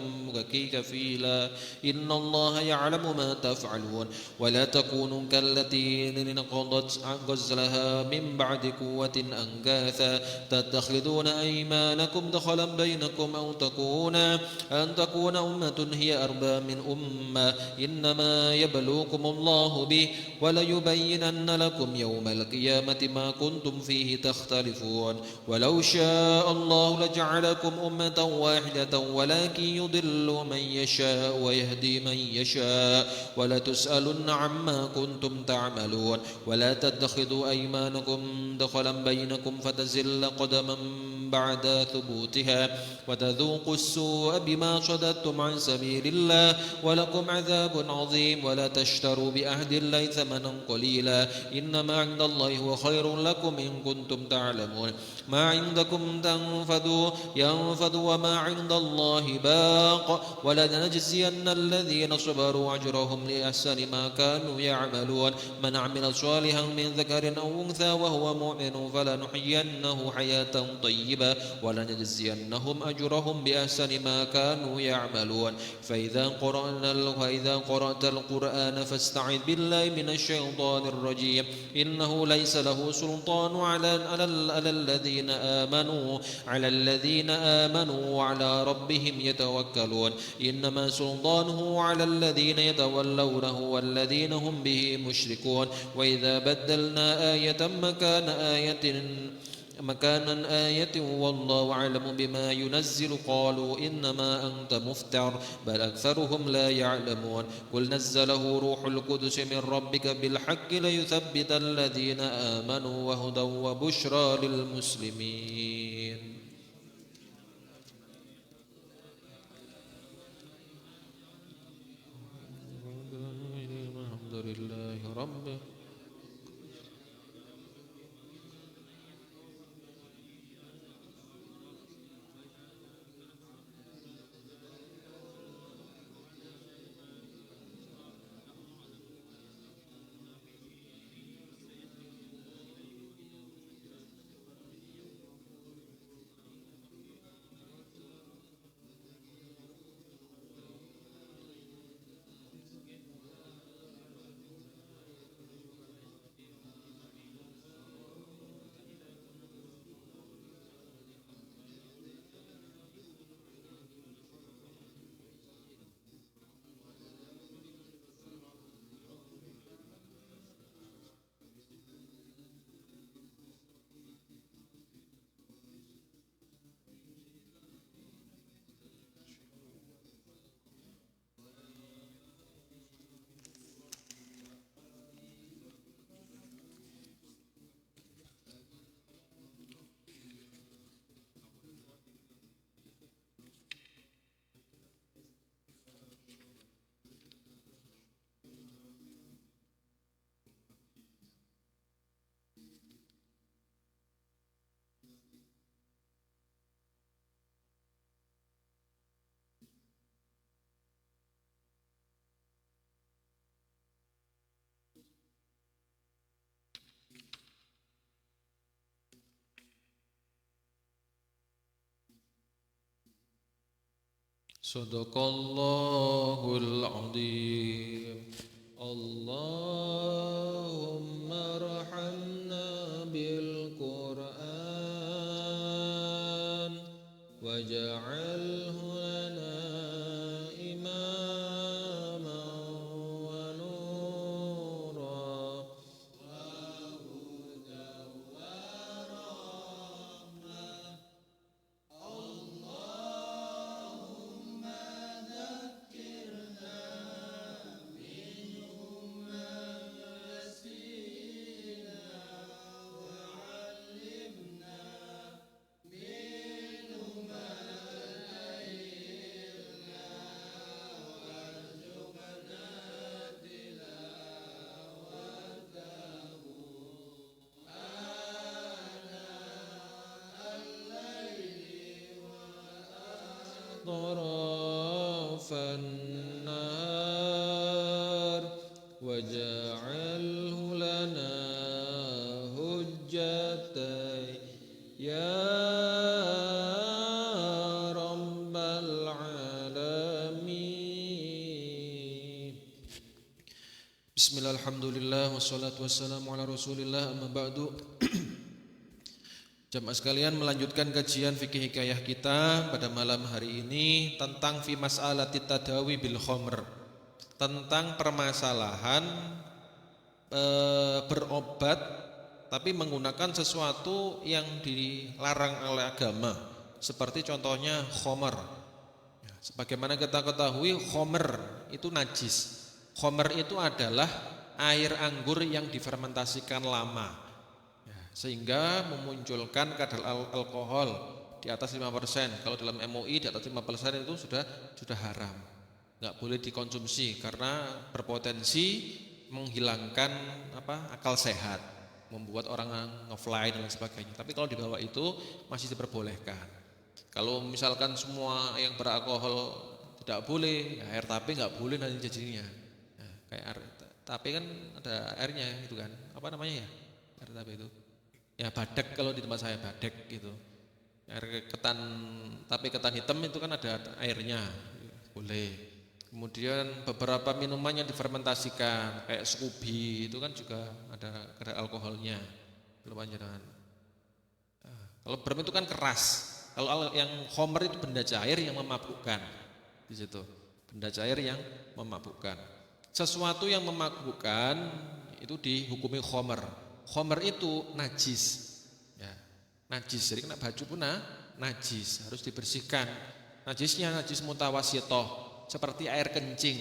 B: كفيلا إن الله يعلم ما تفعلون ولا تكونوا كالتي نقضت غزلها من بعد قوة أنكاثا تتخذون أيمانكم دخلا بينكم أن تكون أمة هي أربى من أمة إنما يبلوكم الله به وليبينن لكم يوم القيامة ما كنتم فيه تختلفون ولو شاء الله لجعلكم أمة واحدة ولكن يضل من يشاء ويهدي من يشاء ولتسألن عما كنتم تعملون ولا تتخذوا أيمانكم دخلا بينكم فتزل قدما بعد ثبوتها وتذوقوا السوء بما صددتم عن سبيل الله ولكم عذاب عظيم ولا تشتروا بعهد الله ثمنا قليلا إنما عند الله هو خير لكم إن كنتم تعلمون ما عندكم ينفذ وما عند الله باق ولنجزين الذين صبروا أجرهم لأحسن ما كانوا يعملون من عمل صالحا من ذكر أو أنثى وهو مؤمن فلنحيينه حياة طيبة ولنجزينهم أجرهم بأحسن ما كانوا يعملون فإذا قرأت القرآن فاستعذ بالله من الشيطان الرجيم إنه ليس له سلطان على الذين آمنوا وعلى ربهم يتوكلون إنما سلطانه على الذين يتولونه والذين هم به مشركون وإذا بدلنا آية مكانا آية والله أعلم بما ينزل قالوا إنما أنت مفتر بل أكثرهم لا يعلمون قل نزله روح القدس من ربك بالحق ليثبت الذين آمنوا وهدى وبشرى للمسلمين الحمد لله رب Sadaqallahul azim. Allahumma arhamna bil Qur'an waj'alhu lana imaman wa nura. طرف النهار واجعله لنا حجتين يا رب العالمين. Bismillah, alhamdulillah, wassalatu wassalamu ala rasulillah, amma ba'du. Jamaah sekalian, melanjutkan kajian fikih hikayah kita pada malam hari ini tentang fi mas'alati tadawi bil khamr, tentang permasalahan berobat tapi menggunakan sesuatu yang dilarang oleh agama, seperti contohnya khamr. Sebagaimana kita ketahui, khamr itu najis. Khamr itu adalah air anggur yang difermentasikan lama, sehingga memunculkan kadar alkohol di atas 5%. Kalau dalam MUI di atas 5% itu sudah haram, nggak boleh dikonsumsi karena berpotensi menghilangkan akal sehat, membuat orang ngefly dan lain sebagainya. Tapi kalau di bawah itu masih diperbolehkan. Kalau misalkan semua yang beralkohol tidak boleh, ya air tape nggak boleh nanti jadinya. Nah, kayak air tape kan ada airnya itu kan, apa namanya ya, air tape itu ya badak, kalau di tempat saya badak gitu. Air ketan, tapi ketan hitam itu kan ada airnya, boleh. Kemudian beberapa minuman yang difermentasikan kayak Scooby itu kan juga ada kadar alkoholnya. Belum jangan. Kalau bourbon itu kan keras. Kalau yang khamr itu benda cair yang memabukkan. Di situ. Benda cair yang memabukkan. Sesuatu yang memabukkan itu dihukumi khamr. Khamr itu najis, ya, najis. Jadi kena baju pun najis, harus dibersihkan. Najisnya najis mutawasyithah, seperti air kencing,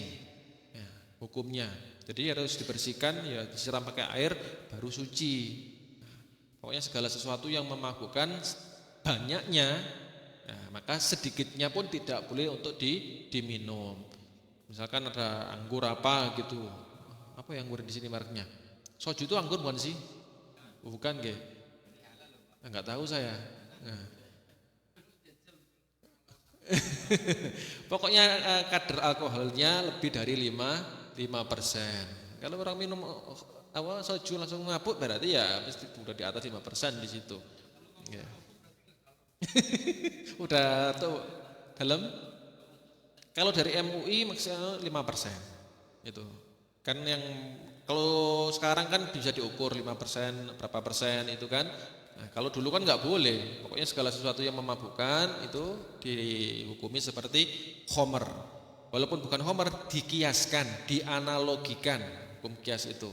B: ya, hukumnya. Jadi harus dibersihkan, ya disiram pakai air baru suci. Nah, pokoknya segala sesuatu yang memabukkan banyaknya, ya, maka sedikitnya pun tidak boleh untuk diminum. Misalkan ada anggur apa gitu, apa yang anggur di sini mereknya? Soju itu anggur bukan sih? Bukan nggih. Enggak tahu saya. Nah. Pokoknya kadar alkoholnya lebih dari 5%. Kalau orang minum soju langsung mabuk berarti ya mesti udah di atas 5% di situ. Ya. Udah tuh dalam. Kalau dari MUI maksimal 5%. Itu. Kan yang kalau sekarang kan bisa diukur 5%, berapa persen itu kan. Nah, kalau dulu kan nggak boleh. Pokoknya segala sesuatu yang memabukkan itu dihukumi seperti khamr. Walaupun bukan khamr, dikiaskan, dianalogikan, hukum kias itu.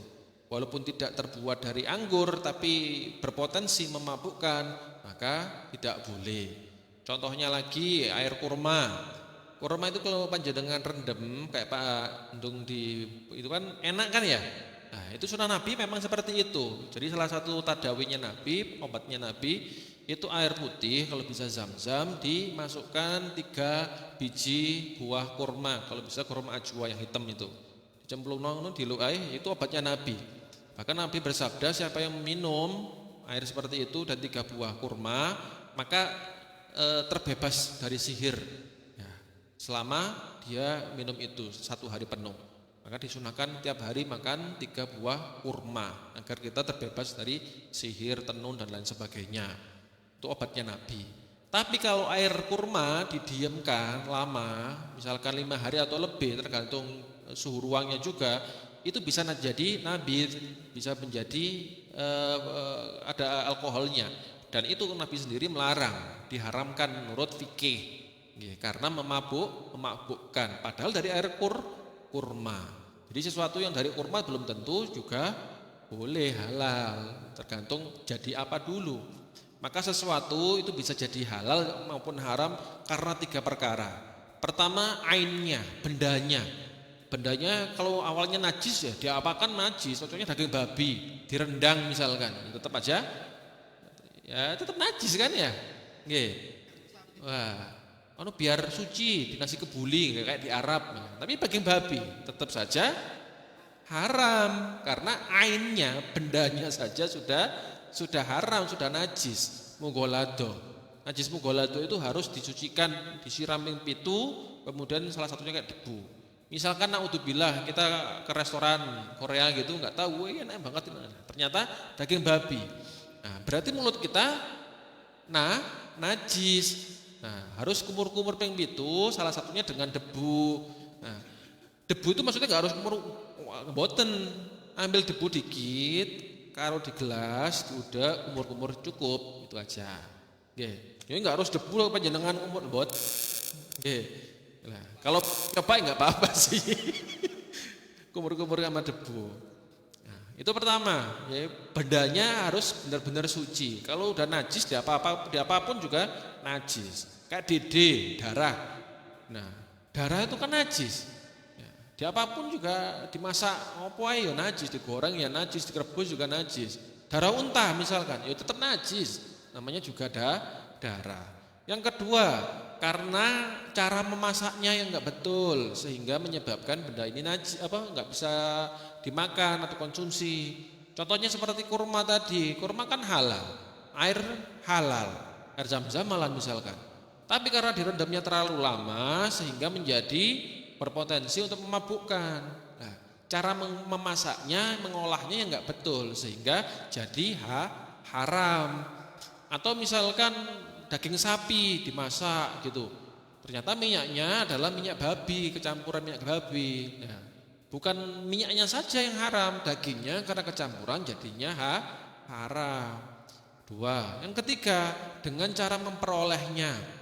B: Walaupun tidak terbuat dari anggur tapi berpotensi memabukkan, maka tidak boleh. Contohnya lagi air kurma. Kurma itu kalau panjenengan rendem kayak Pak Endung itu kan enak kan ya. Nah, itu sunnah Nabi memang seperti itu. Jadi salah satu tadawinya Nabi, obatnya Nabi itu air putih, kalau bisa zam-zam dimasukkan 3 biji buah kurma, kalau bisa kurma ajwa yang hitam itu. Dicemplungno dilukai, itu obatnya Nabi. Bahkan Nabi bersabda, siapa yang minum air seperti itu dan 3 buah kurma, maka terbebas dari sihir. Selama dia minum itu 1 hari penuh, maka disunahkan tiap hari makan 3 buah kurma agar kita terbebas dari sihir, tenun dan lain sebagainya. Itu obatnya Nabi. Tapi kalau air kurma didiamkan lama, misalkan 5 hari atau lebih, tergantung suhu ruangnya juga, itu bisa jadi nabit, bisa menjadi ada alkoholnya. Dan itu Nabi sendiri melarang, diharamkan menurut fikih, karena memabukkan. Padahal dari air kurma. Jadi sesuatu yang dari kurma belum tentu juga boleh halal, tergantung jadi apa dulu. Maka sesuatu itu bisa jadi halal maupun haram karena 3 perkara. Pertama, ainnya, bendanya. Bendanya kalau awalnya najis ya diapakan najis. Contohnya daging babi, direndang misalkan, tetap aja ya tetap najis kan ya. Nggih. Wah, biar suci di nasi kebuli kayak di Arab. Tapi daging babi tetap saja haram karena ainnya, bendanya saja sudah haram, sudah najis, mugolado. Najis mugolado itu harus disucikan, disiram pitu, kemudian salah satunya kayak debu. Misalkan naudzubillah kita ke restoran Korea gitu, nggak tahu, enak banget, ternyata daging babi. Nah, berarti mulut kita najis. Nah, harus kumur-kumur ping pitu, salah satunya dengan debu. Nah, debu itu maksudnya nggak harus kumur, mboten, ambil debu dikit, karo di gelas, udah kumur-kumur cukup, itu aja. Nggih. Ya enggak harus debu panjenengan umur mbot. Nggih. Nah, kalau coba enggak apa-apa sih. Kumur-kumur sama debu. Nah, itu pertama, ya bendanya harus benar-benar suci. Kalau udah najis di apapun juga najis. Kayak dede, darah. Nah, darah itu kan najis. Di apapun juga dimasak apa ya najis, digoreng ya najis, direbus juga najis. Darah unta misalkan, ya tetap najis. Namanya juga darah. Yang kedua, karena cara memasaknya yang enggak betul sehingga menyebabkan benda ini najis enggak bisa dimakan atau konsumsi. Contohnya seperti kurma tadi. Kurma kan halal. Air halal. Air zam-zam malah misalkan. Tapi karena direndamnya terlalu lama sehingga menjadi berpotensi untuk memabukkan. Nah, cara memasaknya, mengolahnya yang enggak betul sehingga jadi haram. Atau misalkan daging sapi dimasak gitu. Ternyata minyaknya adalah minyak babi, kecampuran minyak babi. Nah, bukan minyaknya saja yang haram, dagingnya karena kecampuran jadinya haram. 2. Yang ketiga, dengan cara memperolehnya.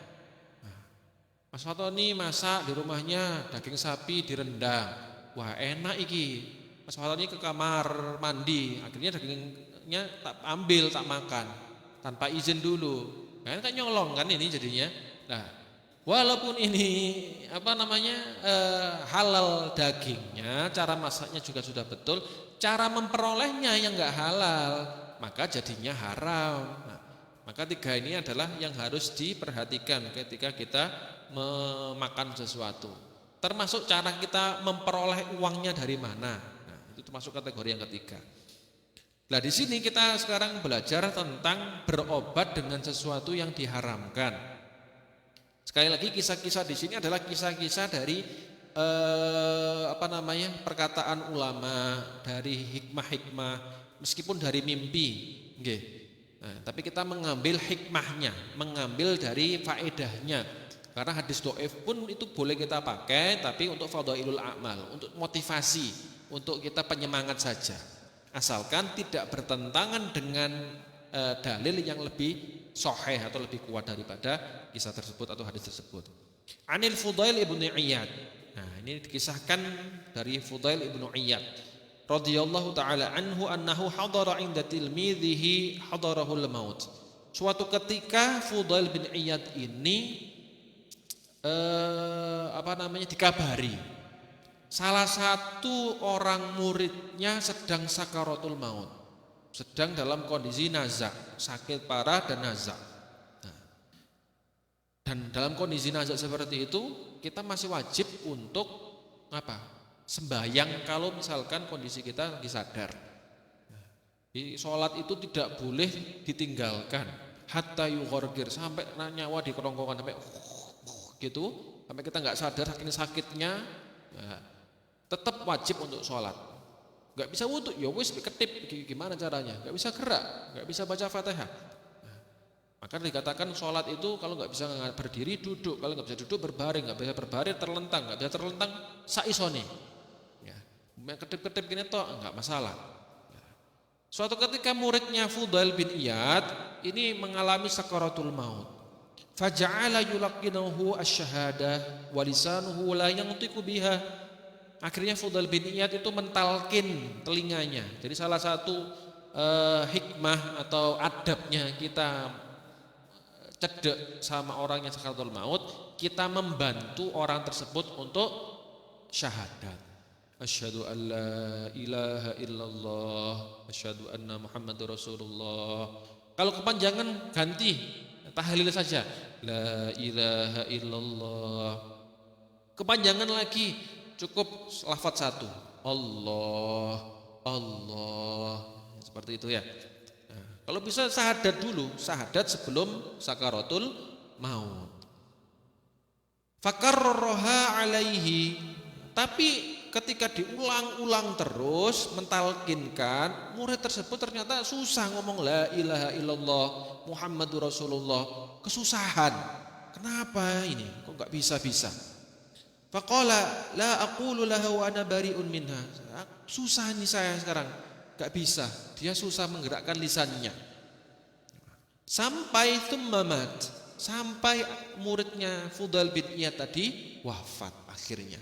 B: Mas Fatoni masak di rumahnya daging sapi direndang. Wah, enak iki. Mas Fatoni ke kamar mandi, akhirnya dagingnya tak ambil, tak makan tanpa izin dulu. Kan nyolong kan ini jadinya. Nah, walaupun ini halal dagingnya, cara masaknya juga sudah betul, cara memperolehnya yang enggak halal, maka jadinya haram. Nah, maka 3 ini adalah yang harus diperhatikan ketika kita memakan sesuatu. Termasuk cara kita memperoleh uangnya dari mana. Nah, itu termasuk kategori yang ketiga. Nah, di sini kita sekarang belajar tentang berobat dengan sesuatu yang diharamkan. Sekali lagi kisah-kisah di sini adalah kisah-kisah dari perkataan ulama, dari hikmah-hikmah, meskipun dari mimpi, nggih. Nah, tapi kita mengambil hikmahnya, mengambil dari faedahnya. Karena hadis dhaif pun itu boleh kita pakai, tapi untuk fadhailul a'mal, untuk motivasi, untuk kita penyemangat saja. Asalkan tidak bertentangan dengan dalil yang lebih sahih atau lebih kuat daripada kisah tersebut atau hadis tersebut. Anil Fudail ibnu Iyad. Nah, ini dikisahkan dari Fudail ibnu Iyad radhiyallahu taala anhu annahu hadara 'inda tilmidhihi hadarahul maut. Suatu ketika Fudail bin Iyad ini dikabari salah satu orang muridnya sedang sakaratul maut, sedang dalam kondisi nazak, sakit parah dan nazak. Nah, dan dalam kondisi nazak seperti itu kita masih wajib untuk sembahyang kalau misalkan kondisi kita lagi sadar. Di sholat itu tidak boleh ditinggalkan hatta yughorgir, sampai nyawa di kerongkongan, sampai gitu, sampai kita nggak sadar saking sakitnya, tetap wajib untuk sholat. Nggak bisa wudhu, ya wis ketip, gimana caranya? Nggak bisa gerak, nggak bisa baca Fatihah. Maka dikatakan sholat itu kalau nggak bisa berdiri duduk, kalau nggak bisa duduk berbaring, nggak bisa berbaring terlentang, nggak bisa terlentang saisone. Ya, kedip-kedip gini toh nggak masalah. Ya. Suatu ketika muridnya Fudail bin Iyad ini mengalami sakaratul maut. Faja'ala yulaqinuhu asy-syahadah wa lisanuhu la yantiqu biha. Akhirnya Fudail bin Iyad itu mentalkin telinganya. Jadi salah satu hikmah atau adabnya kita cedek sama orang yang sakaratul maut, kita membantu orang tersebut untuk syahadat. Asyhadu an la ilaha illallah, asyhadu anna Muhammadur Rasulullah. Kalau kepanjangan ganti tahlil saja, la ilaha illallah. Kepanjangan lagi cukup lafaz satu, Allah, Allah. Seperti itu ya. Kalau bisa syahadat dulu, syahadat sebelum sakaratul maut. Fakarroha alaihi. Tapi ketika diulang-ulang terus mentalkinkan, murid tersebut ternyata susah ngomong la ilaha illallah Muhammadur Rasulullah, kesusahan. Kenapa ini? Kok enggak bisa-bisa? Faqala la aqulu lahu wa ana bari'un minha. Susah nih saya sekarang. Gak bisa, dia susah menggerakkan lisannya. Sampai tsummamat, sampai muridnya Fudail bin Iyad tadi wafat akhirnya,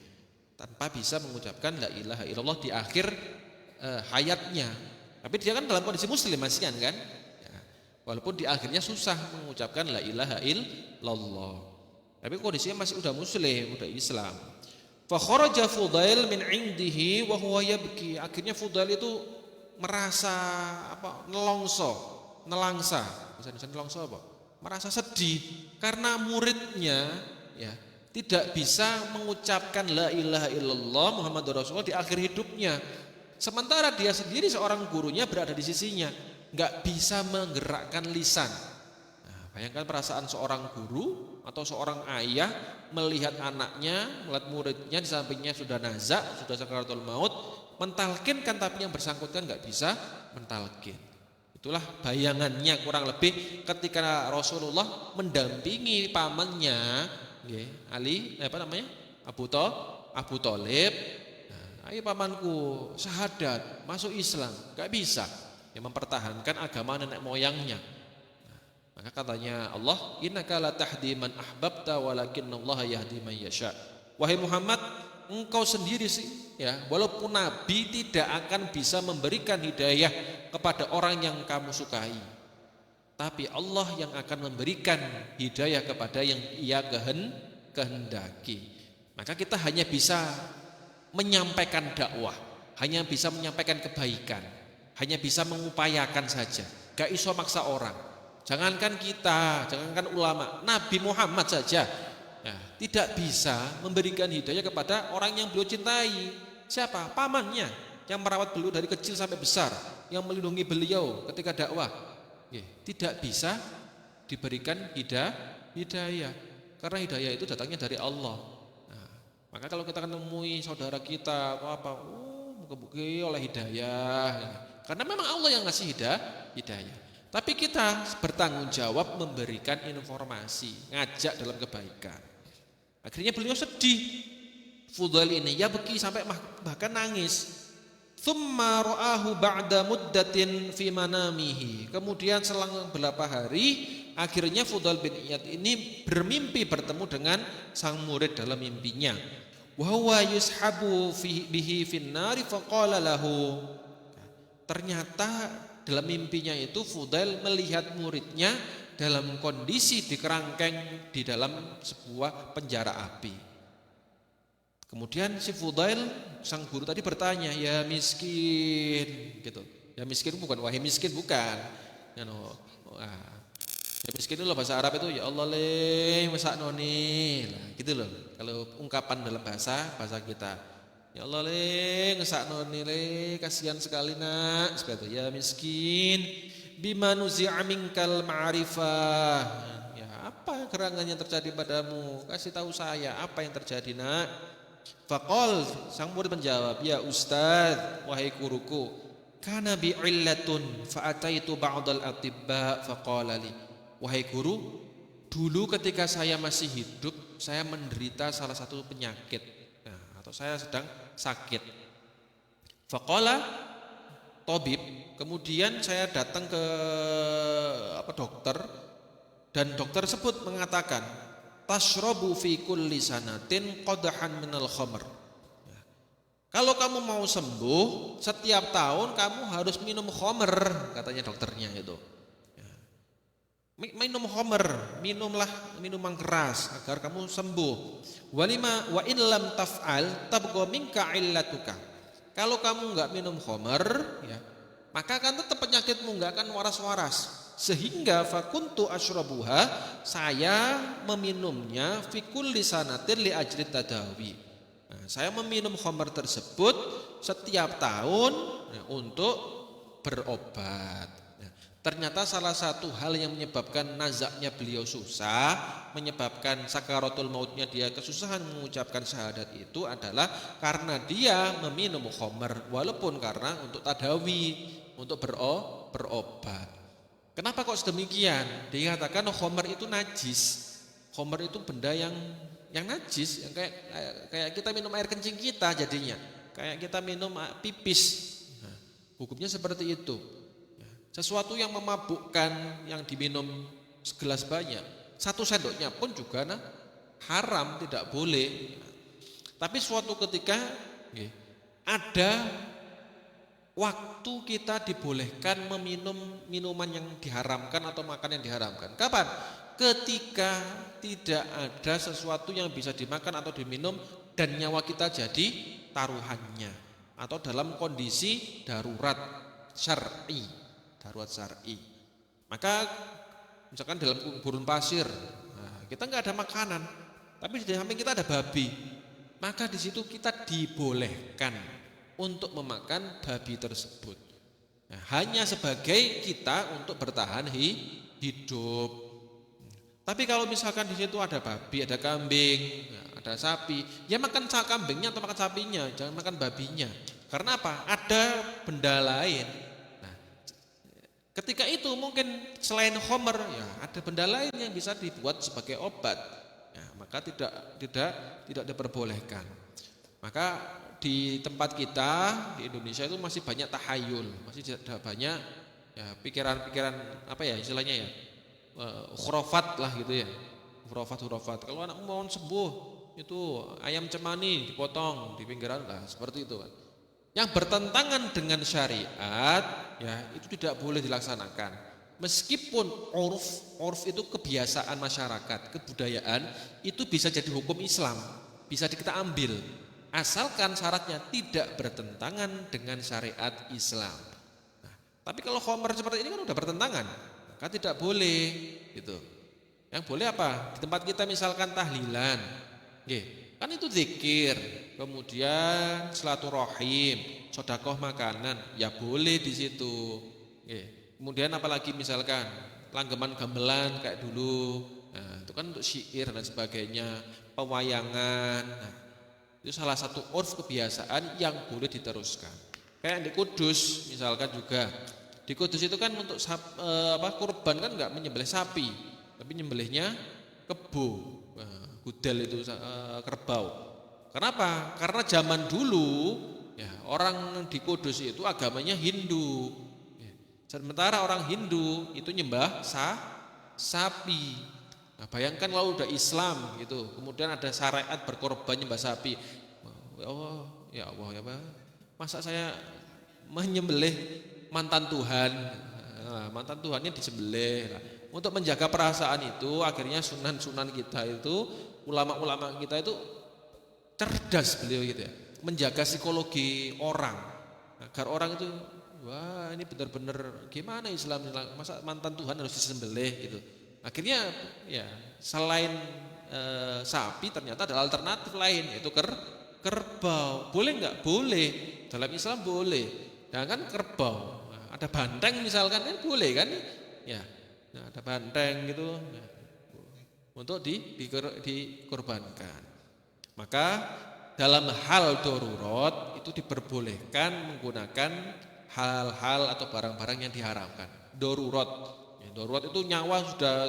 B: tanpa bisa mengucapkan la ilaha illallah di akhir hayatnya. Tapi dia kan dalam kondisi muslim masih kan? Ya, walaupun di akhirnya susah mengucapkan la ilaha illallah, tapi kondisinya masih udah muslim, udah Islam. Fa kharaja Fudail min indihi wa huwa yabki. Akhirnya Fudail itu merasa nelangsa, merasa sedih karena muridnya ya tidak bisa mengucapkan la ilaha illallah Muhammadur Rasulullah di akhir hidupnya, sementara dia sendiri seorang gurunya berada di sisinya, nggak bisa menggerakkan lisan. Nah, bayangkan perasaan seorang guru atau seorang ayah melihat anaknya, melihat muridnya di sampingnya sudah nazak, sudah sakaratul maut, mentalkinkan tapi yang bersangkutan nggak bisa mentalkin. Itulah bayangannya kurang lebih ketika Rasulullah mendampingi pamannya, Ali, Abu Thalib. Nah, ayo pamanku syahadat, masuk Islam, nggak bisa, yang mempertahankan agama nenek moyangnya. Nah, maka katanya Allah, innaka la tahdi man ahbabta walakinallaha yahdi man yasha. Wahai Muhammad, engkau sendiri sih ya, walaupun Nabi tidak akan bisa memberikan hidayah kepada orang yang kamu sukai, tapi Allah yang akan memberikan hidayah kepada yang Ia kehendaki. Maka kita hanya bisa menyampaikan dakwah, hanya bisa menyampaikan kebaikan, hanya bisa mengupayakan saja, gak iso maksa orang. Jangankan kita, jangankan ulama, Nabi Muhammad saja ya, tidak bisa memberikan hidayah kepada orang yang beliau cintai. Siapa? Pamannya yang merawat beliau dari kecil sampai besar, yang melindungi beliau ketika dakwah. Tidak bisa diberikan hidayah karena hidayah itu datangnya dari Allah. Nah, maka kalau kita menemui saudara kita muka-muki oleh hidayah, karena memang Allah yang ngasih hidayah. Tapi kita bertanggung jawab memberikan informasi, ngajak dalam kebaikan. Akhirnya beliau sedih, Fudail ini ya beki sampai bahkan nangis. Tsumma ra'ahu ba'da muddatin fi manamihi. Kemudian selang beberapa hari, akhirnya Fudail bin Iyad ini bermimpi bertemu dengan sang murid dalam mimpinya. Wa huwa yushabu bihi fin nari faqala lahu. Ternyata dalam mimpinya itu Fudail melihat muridnya dalam kondisi dikerangkeng di dalam sebuah penjara api. Kemudian si Fudail, sang guru tadi bertanya, ya miskin, gitu. Ya miskin bukan wahai miskin, bukan. Ya miskin itu loh bahasa Arab itu, ya Allah le mesaknoni, gitu loh. Kalau ungkapan dalam bahasa kita, ya Allah le ngesaknoni le, kasihan sekali nak, seperti itu. Ya miskin, bima nuzi'a minkal ma'rifah. Ya apa gerangan yang terjadi padamu? Kasih tahu saya apa yang terjadi nak. Faqal, sang murid menjawab, ya Ustaz, wahai guruku, kana bi illatun fa ataitu ba'dal atibba faqala li. wahai guru, dulu ketika saya masih hidup, saya menderita salah satu penyakit, atau saya sedang sakit. Faqala tabib, kemudian saya datang ke dokter, dan dokter tersebut mengatakan, tashrabu fi kulli sanatin qadahan minal khamr. Kalau kamu mau sembuh, setiap tahun kamu harus minum khamr, katanya dokternya itu. Minum khamr, minumlah minuman keras agar kamu sembuh. Wa in lam taf'al tabqa minka illatuka. Kalau kamu enggak minum khamr, maka akan tetap penyakitmu enggak akan waras-waras. Sehingga fakuntu asyrabuha, saya meminumnya fi kulli sanatin li ajri tadawi. Saya meminum khamr tersebut setiap tahun untuk berobat. Ternyata salah satu hal yang menyebabkan nazaknya beliau susah, menyebabkan sakaratul mautnya dia kesusahan mengucapkan syahadat itu adalah karena dia meminum khamr, walaupun karena untuk tadawi, untuk berobat. Kenapa kok sedemikian? Dikatakan khamr itu najis. Khamr itu benda yang najis, yang kayak kita minum air kencing kita jadinya, kayak kita minum pipis. Hukumnya seperti itu. Sesuatu yang memabukkan, yang diminum segelas banyak, 1 sendoknya pun juga haram, tidak boleh. Tapi suatu ketika ada waktu kita dibolehkan meminum minuman yang diharamkan atau makan yang diharamkan. Kapan? Ketika tidak ada sesuatu yang bisa dimakan atau diminum dan nyawa kita jadi taruhannya, atau dalam kondisi darurat syar'i. Maka misalkan dalam gurun pasir, kita nggak ada makanan, tapi di samping kita ada babi, maka di situ kita dibolehkan untuk memakan babi tersebut. Hanya sebagai kita untuk bertahan hidup. Tapi kalau misalkan di situ ada babi, ada kambing, ada sapi, ya makan kambingnya atau makan sapinya, jangan makan babinya. Karena apa? Ada benda lain. Ketika itu mungkin selain khamr, ada benda lain yang bisa dibuat sebagai obat, maka tidak diperbolehkan. Maka di tempat kita di Indonesia itu masih banyak tahayul, masih ada banyak pikiran-pikiran istilahnya khurafat lah gitu ya, khurafat. Kalau anak mau sembuh itu ayam cemani dipotong di pinggiran lah, seperti itu kan. Yang bertentangan dengan syariat, itu tidak boleh dilaksanakan. Meskipun urf itu kebiasaan masyarakat, kebudayaan, itu bisa jadi hukum Islam, bisa kita ambil, asalkan syaratnya tidak bertentangan dengan syariat Islam. Tapi kalau khamr seperti ini kan udah bertentangan, maka tidak boleh gitu. Yang boleh apa? Di tempat kita misalkan tahlilan, kan itu zikir, kemudian silaturahim, sedekah makanan, ya boleh di situ. Kemudian apalagi misalkan langgeman gamelan kayak dulu, itu kan untuk syair dan sebagainya, pewayangan. Itu salah satu urf kebiasaan yang boleh diteruskan. Kayak di Kudus misalkan juga, di Kudus itu kan untuk kurban kan enggak menyembelih sapi, tapi nyembelihnya kebo. Gudel itu kerbau. Kenapa? Karena zaman dulu orang di Kudus itu agamanya Hindu. Sementara orang Hindu itu nyembah sapi. Nah, bayangkan kalau udah Islam gitu, kemudian ada syariat berkorban nyembah sapi. Ya Allah, masa saya menyembelih mantan Tuhan? Mantan Tuhannya disembelih. Untuk menjaga perasaan itu, akhirnya sunan-sunan kita itu, ulama-ulama kita itu cerdas beliau gitu ya, menjaga psikologi orang agar orang itu, wah ini benar-benar gimana Islam, masa mantan Tuhan harus disembelih gitu. Akhirnya selain sapi ternyata ada alternatif lain, yaitu kerbau. Boleh nggak? Boleh, dalam Islam boleh. Dan kan kerbau, ada banteng misalkan kan boleh kan? Ada banteng gitu untuk dikorbankan. Maka dalam hal darurat itu diperbolehkan menggunakan hal-hal atau barang-barang yang diharamkan. Darurat Ya, darurat itu nyawa sudah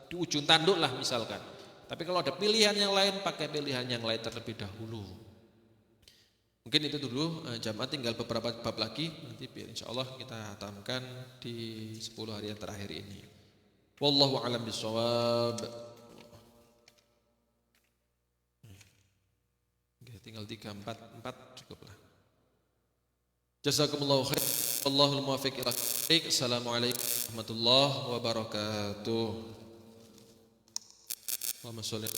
B: di ujung tanduk lah misalkan. Tapi kalau ada pilihan yang lain, pakai pilihan yang lain terlebih dahulu. Mungkin itu dulu jamaah, tinggal beberapa bab lagi nanti biar insyaallah kita hatamkan di 10 hari yang terakhir ini. Wallahu a'lam bishawab. Tinggal 3, 4 cukuplah. Jazakumullahu khair. Wallahul muwaffiq ila aqwamit. Assalamualaikum warahmatullahi wabarakatuh. Allahumma sholli